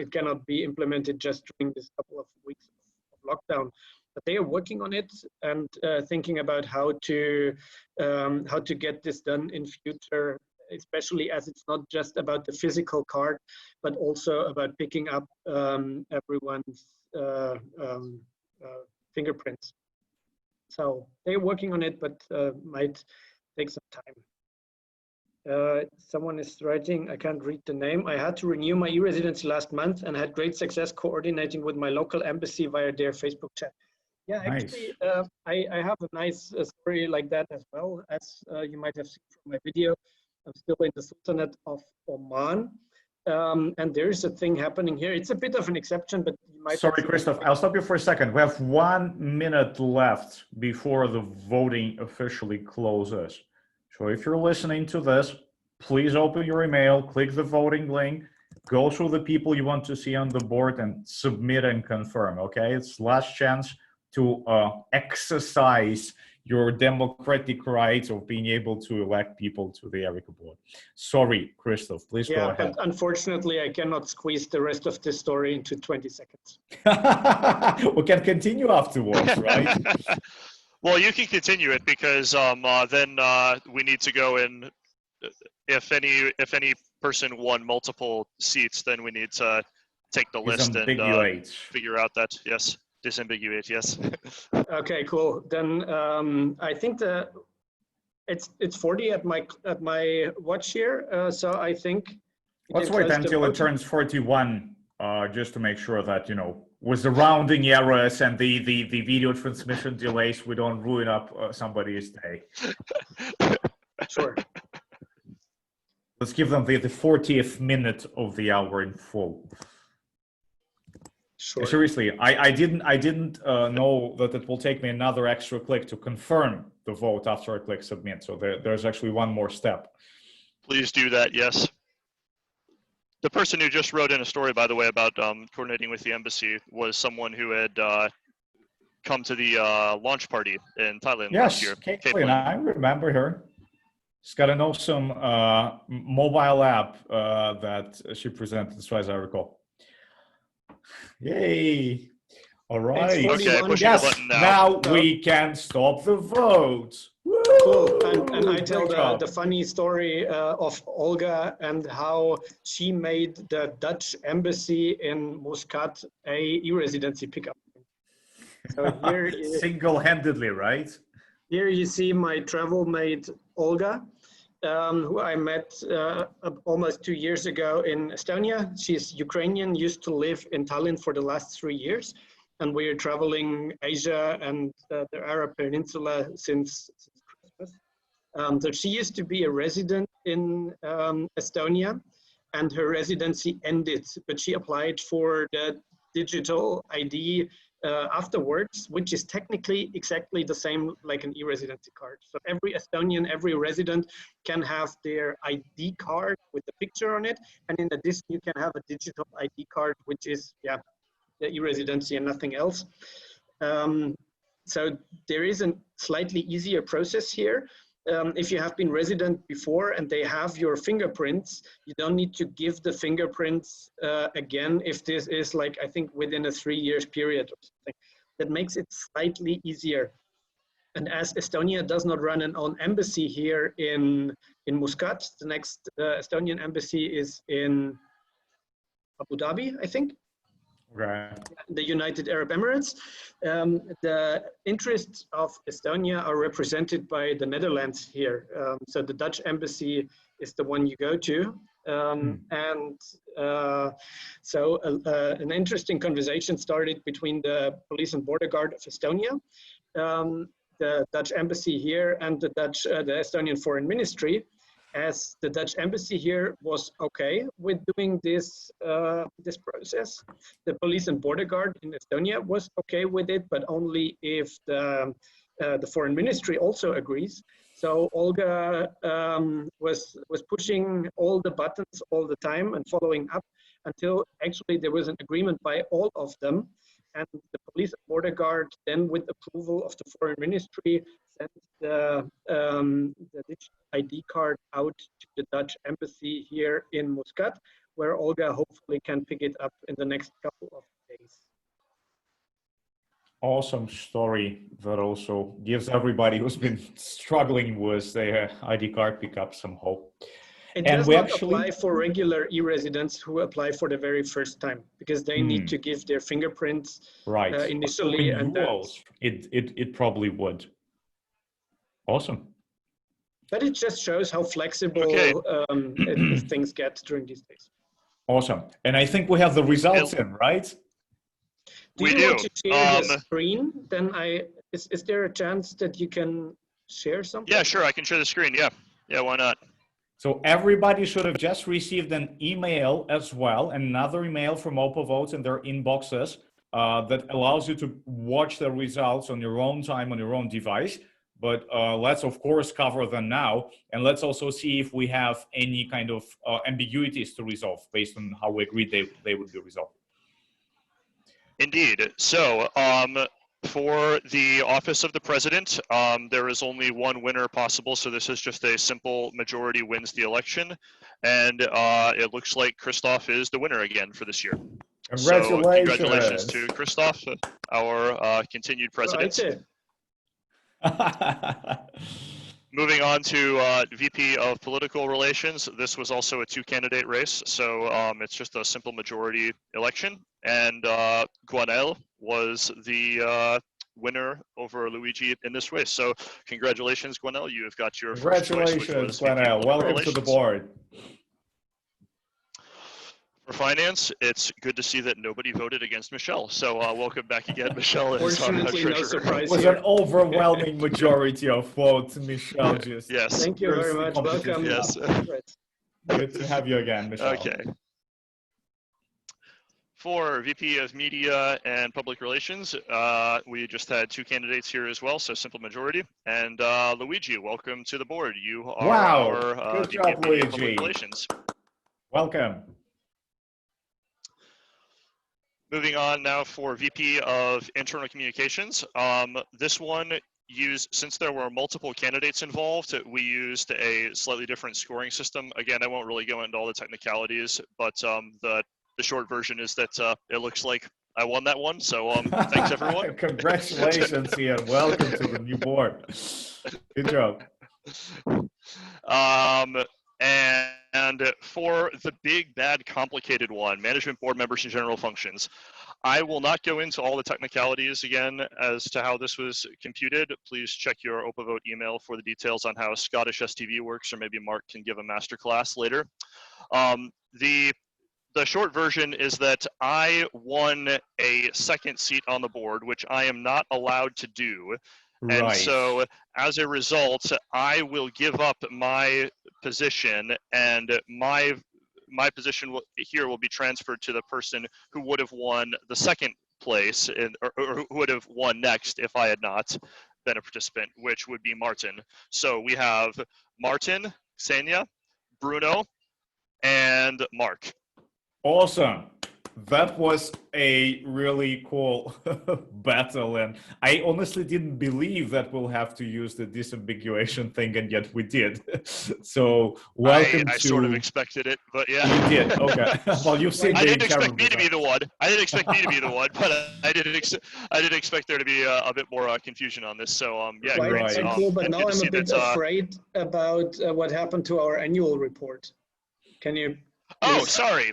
it cannot be implemented just during this couple of weeks of lockdown. But they are working on it and thinking about how to get this done in future, especially as it's not just about the physical card, but also about picking up everyone's fingerprints. So they're working on it, but might take some time. Someone is writing, I can't read the name. I had to renew my e-residency last month and had great success coordinating with my local embassy via their Facebook chat. Yeah, actually, I have a nice story like that as well, as you might have seen from my video. I'm still in the Sultanate of Oman. And there is a thing happening here. It's a bit of an exception, but you might. Sorry, Christoph, I'll stop you for a second. We have 1 minute left before the voting officially closes. So if you're listening to this, please open your email, click the voting link, go through the people you want to see on the board and submit and confirm, okay? It's last chance to exercise your democratic rights of being able to elect people to the EERICA board. Sorry, Christoph, please go ahead. But unfortunately, I cannot squeeze the rest of this story into 20 seconds. We can continue afterwards, right? Well, you can continue it because then we need to go in. If any person won multiple seats, then we need to take the list and figure out that, yes, disambiguate, yes. Okay, cool. Then I think it's 40 at my watch here. So I think let's wait until it turns 41, just to make sure that, you know, with the rounding errors and the video transmission delays, we don't ruin up somebody's day. Sure. Let's give them the 40th minute of the hour in full. Sure. Seriously, I didn't know that it will take me another extra click to confirm the vote after I click submit. So there's actually one more step. Please do that, yes. The person who just wrote in a story, by the way, about coordinating with the embassy was someone who had come to the launch party in Thailand last year. Yes, Caitlin, I remember her. She's got an awesome mobile app that she presented, as far as I recall. Yay. All right. Okay, pushing yes, the button now we can stop the vote. Cool. And I tell the funny story of Olga and how she made the Dutch embassy in Muscat a e-residency pickup. So here single-handedly, right? Here you see my travel mate Olga, who I met almost 2 years ago in Estonia. She's Ukrainian, used to live in Tallinn for the last 3 years. And we're traveling Asia and the Arab Peninsula since Christmas. So she used to be a resident in Estonia, and her residency ended, but she applied for the digital ID afterwards, which is technically exactly the same like an e-residency card. So every Estonian, every resident can have their ID card with the picture on it. And in addition, you can have a digital ID card, which is, the e-residency and nothing else. So there is a slightly easier process here. If you have been resident before and they have your fingerprints, you don't need to give the fingerprints again if this is like, I think within a 3 years period or something. That makes it slightly easier. And as Estonia does not run an own embassy here in Muscat, the next Estonian embassy is in Abu Dhabi, I think. Right. The United Arab Emirates. The interests of Estonia are represented by the Netherlands here. So the Dutch embassy is the one you go to. So an interesting conversation started between the Police and Border Guard of Estonia, the Dutch embassy here, and the Estonian Foreign Ministry, as the Dutch embassy here was okay with doing this this process. The Police and Border Guard in Estonia was okay with it, but only if the Foreign Ministry also agrees. So Olga was pushing all the buttons all the time and following up until actually there was an agreement by all of them and the police and border guard then, with approval of the foreign ministry, sent the digital ID card out to the Dutch embassy here in Muscat, where Olga hopefully can pick it up in the next couple of days. Awesome story that also gives everybody who's been struggling with their ID card pickup some hope. It And does we not actually apply for regular e-residents who apply for the very first time, because they need to give their fingerprints right initially, and then it probably would. Awesome. But it just shows how flexible things get during these days. Awesome. And I think we have the results in, right? Do you want to share the screen? Then is there a chance that you can share something? Yeah, sure. I can share the screen. Yeah. Yeah, why not? So everybody should have just received an email as well, another email from OPA in their inboxes that allows you to watch the results on your own time on your own device. But let's of course cover them now, and let's also see if we have any kind of ambiguities to resolve based on how we agreed they would be resolved. Indeed. So for the office of the president, there is only one winner possible. So this is just a simple majority wins the election. And it looks like Christoph is the winner again for this year. Congratulations. So congratulations to Christoph, our continued president. Moving on to VP of Political Relations. This was also a two-candidate race, so it's just a simple majority election. And Guanel was the winner over Luigi in this race. So congratulations, Guanel. You have got your first choice, which was Guanel. Welcome to the board. For finance, it's good to see that nobody voted against Michelle. So welcome back again, Michelle. Fortunately, no surprise. It was an overwhelming majority of votes, Michelle. Just yes. Thank you very much. Welcome. Yes. Good to have you again, Michelle. Okay. For VP of Media and Public Relations, we just had two candidates here as well, so simple majority. And Luigi, welcome to the board. You are our Good VP job, of Media and Luigi. Public Relations. Welcome. Moving on now for VP of Internal Communications. This one since there were multiple candidates involved, we used a slightly different scoring system. Again, I won't really go into all the technicalities, but the short version is that it looks like I won that one. So thanks everyone. Congratulations, Ian. Welcome to the new board. Good job. And for the big, bad, complicated one, management board members and general functions, I will not go into all the technicalities again as to how this was computed. Please check your OPAVote email for the details on how Scottish STV works, or maybe Mark can give a masterclass later. The short version is that I won a second seat on the board, which I am not allowed to do. Right. And so as a result, I will give up my position, and my position here will be transferred to the person who would have won the second place, or who would have won next if I had not been a participant, which would be Martin. So we have Martin, Xenia, Bruno, and Mark. Awesome. That was a really cool battle, and I honestly didn't believe that we'll have to use the disambiguation thing, and yet we did. So welcome I sort of expected it, but yeah. You did, okay. Well, you've seen I didn't expect me to be the one. I didn't expect me to be the one, but I didn't expect there to be a bit more confusion on this. So yeah, great. Right. Cool, but now I'm a bit afraid about what happened to our annual report. Can you? Oh, sorry.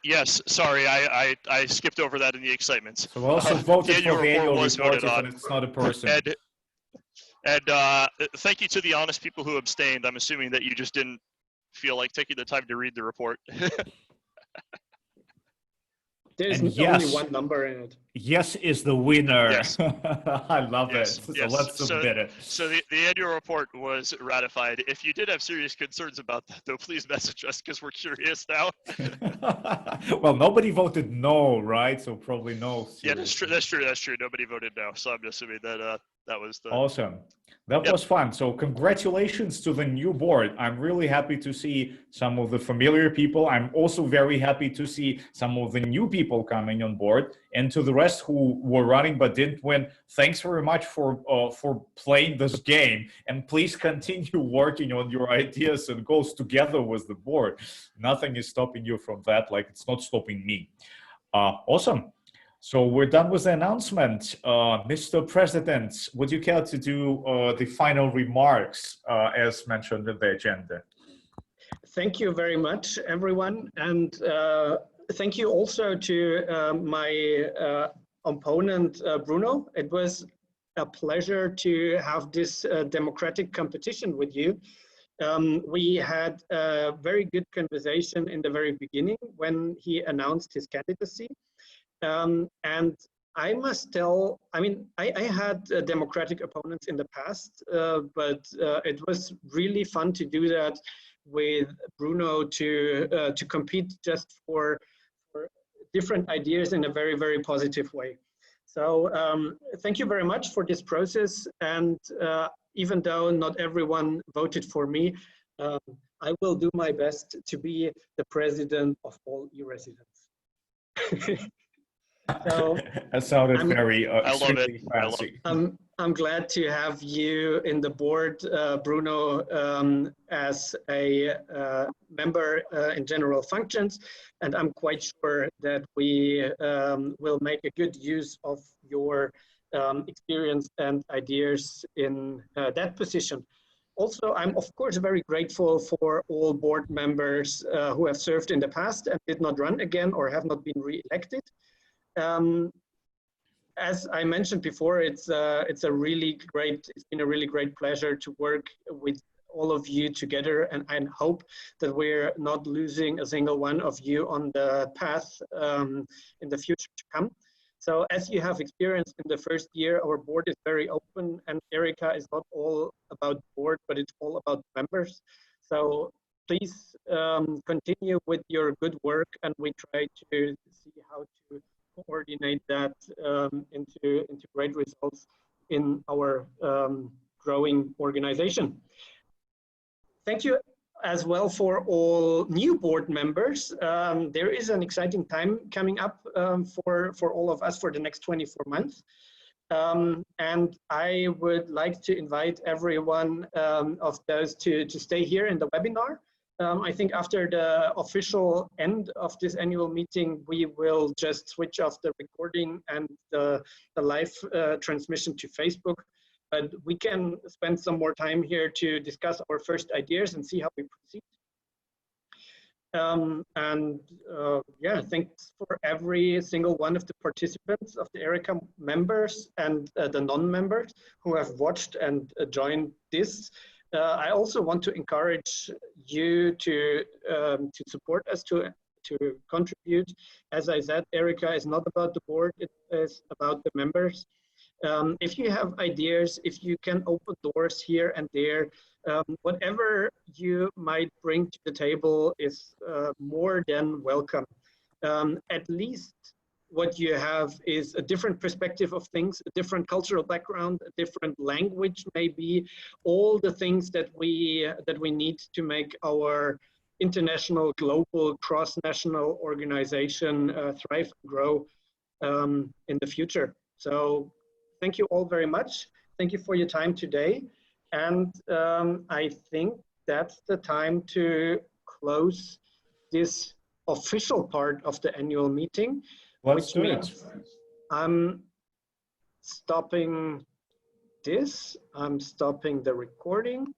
Yes, sorry, I skipped over that in the excitement. So also voted for the annual report voted if on. it's not a person. And thank you to the honest people who abstained. I'm assuming that you just didn't feel like taking the time to read the report. There's only one number in it. Yes is the winner. Yes. I love it. So let's submit it. So the annual report was ratified. If you did have serious concerns about that, though, please message us because we're curious now. Well, nobody voted no, right? So probably no. Yeah, that's true. Nobody voted no. So I'm assuming that that was the... Awesome. That was fun. So congratulations to the new board. I'm really happy to see some of the familiar people. I'm also very happy to see some of the new people coming on board, and to the rest who were running but didn't win. Thanks very much for playing this game, and please continue working on your ideas and goals together with the board. Nothing is stopping you from that, like it's not stopping me. Awesome. So we're done with the announcement. Mr. President, would you care to do the final remarks as mentioned in the agenda? Thank you very much, everyone. And thank you also to my opponent, Bruno. It was a pleasure to have this democratic competition with you. We had a very good conversation in the very beginning when he announced his candidacy. And I must tell, I mean, I had democratic opponents in the past, but it was really fun to do that with Bruno to compete just for different ideas in a very, very positive way. So thank you very much for this process. And even though not everyone voted for me, I will do my best to be the president of all e-residents. So that sounded very I love it. fancy. I'm glad to have you in the board, Bruno, as a member in general functions, and I'm quite sure that we will make a good use of your experience and ideas in that position. Also, I'm of course very grateful for all board members who have served in the past and did not run again or have not been re-elected. As I mentioned before, it's been a really great pleasure to work with all of you together, and I hope that we're not losing a single one of you on the path in the future to come. So as you have experienced in the first year, our board is very open, and ERICA is not all about the board, but it's all about members. So please continue with your good work, and we try to see how to coordinate that into great results in our growing organization. Thank you as well for all new board members. There is an exciting time coming up for all of us for the next 24 months. And I would like to invite everyone of those to stay here in the webinar. I think after the official end of this annual meeting, we will just switch off the recording and the live transmission to Facebook. But we can spend some more time here to discuss our first ideas and see how we proceed. Yeah, thanks for every single one of the participants of the ERICA members and the non-members who have watched and joined this. I also want to encourage you to support us, to contribute. As I said, ERICA is not about the board, it is about the members. If you have ideas, if you can open doors here and there, whatever you might bring to the table is more than welcome. At least what you have is a different perspective of things, a different cultural background, a different language, maybe all the things that we need to make our international, global, cross-national organization thrive and grow in the future. So thank you all very much. Thank you for your time today. And I think that's the time to close this official part of the annual meeting. Let's do it. I'm stopping this. I'm stopping the recording.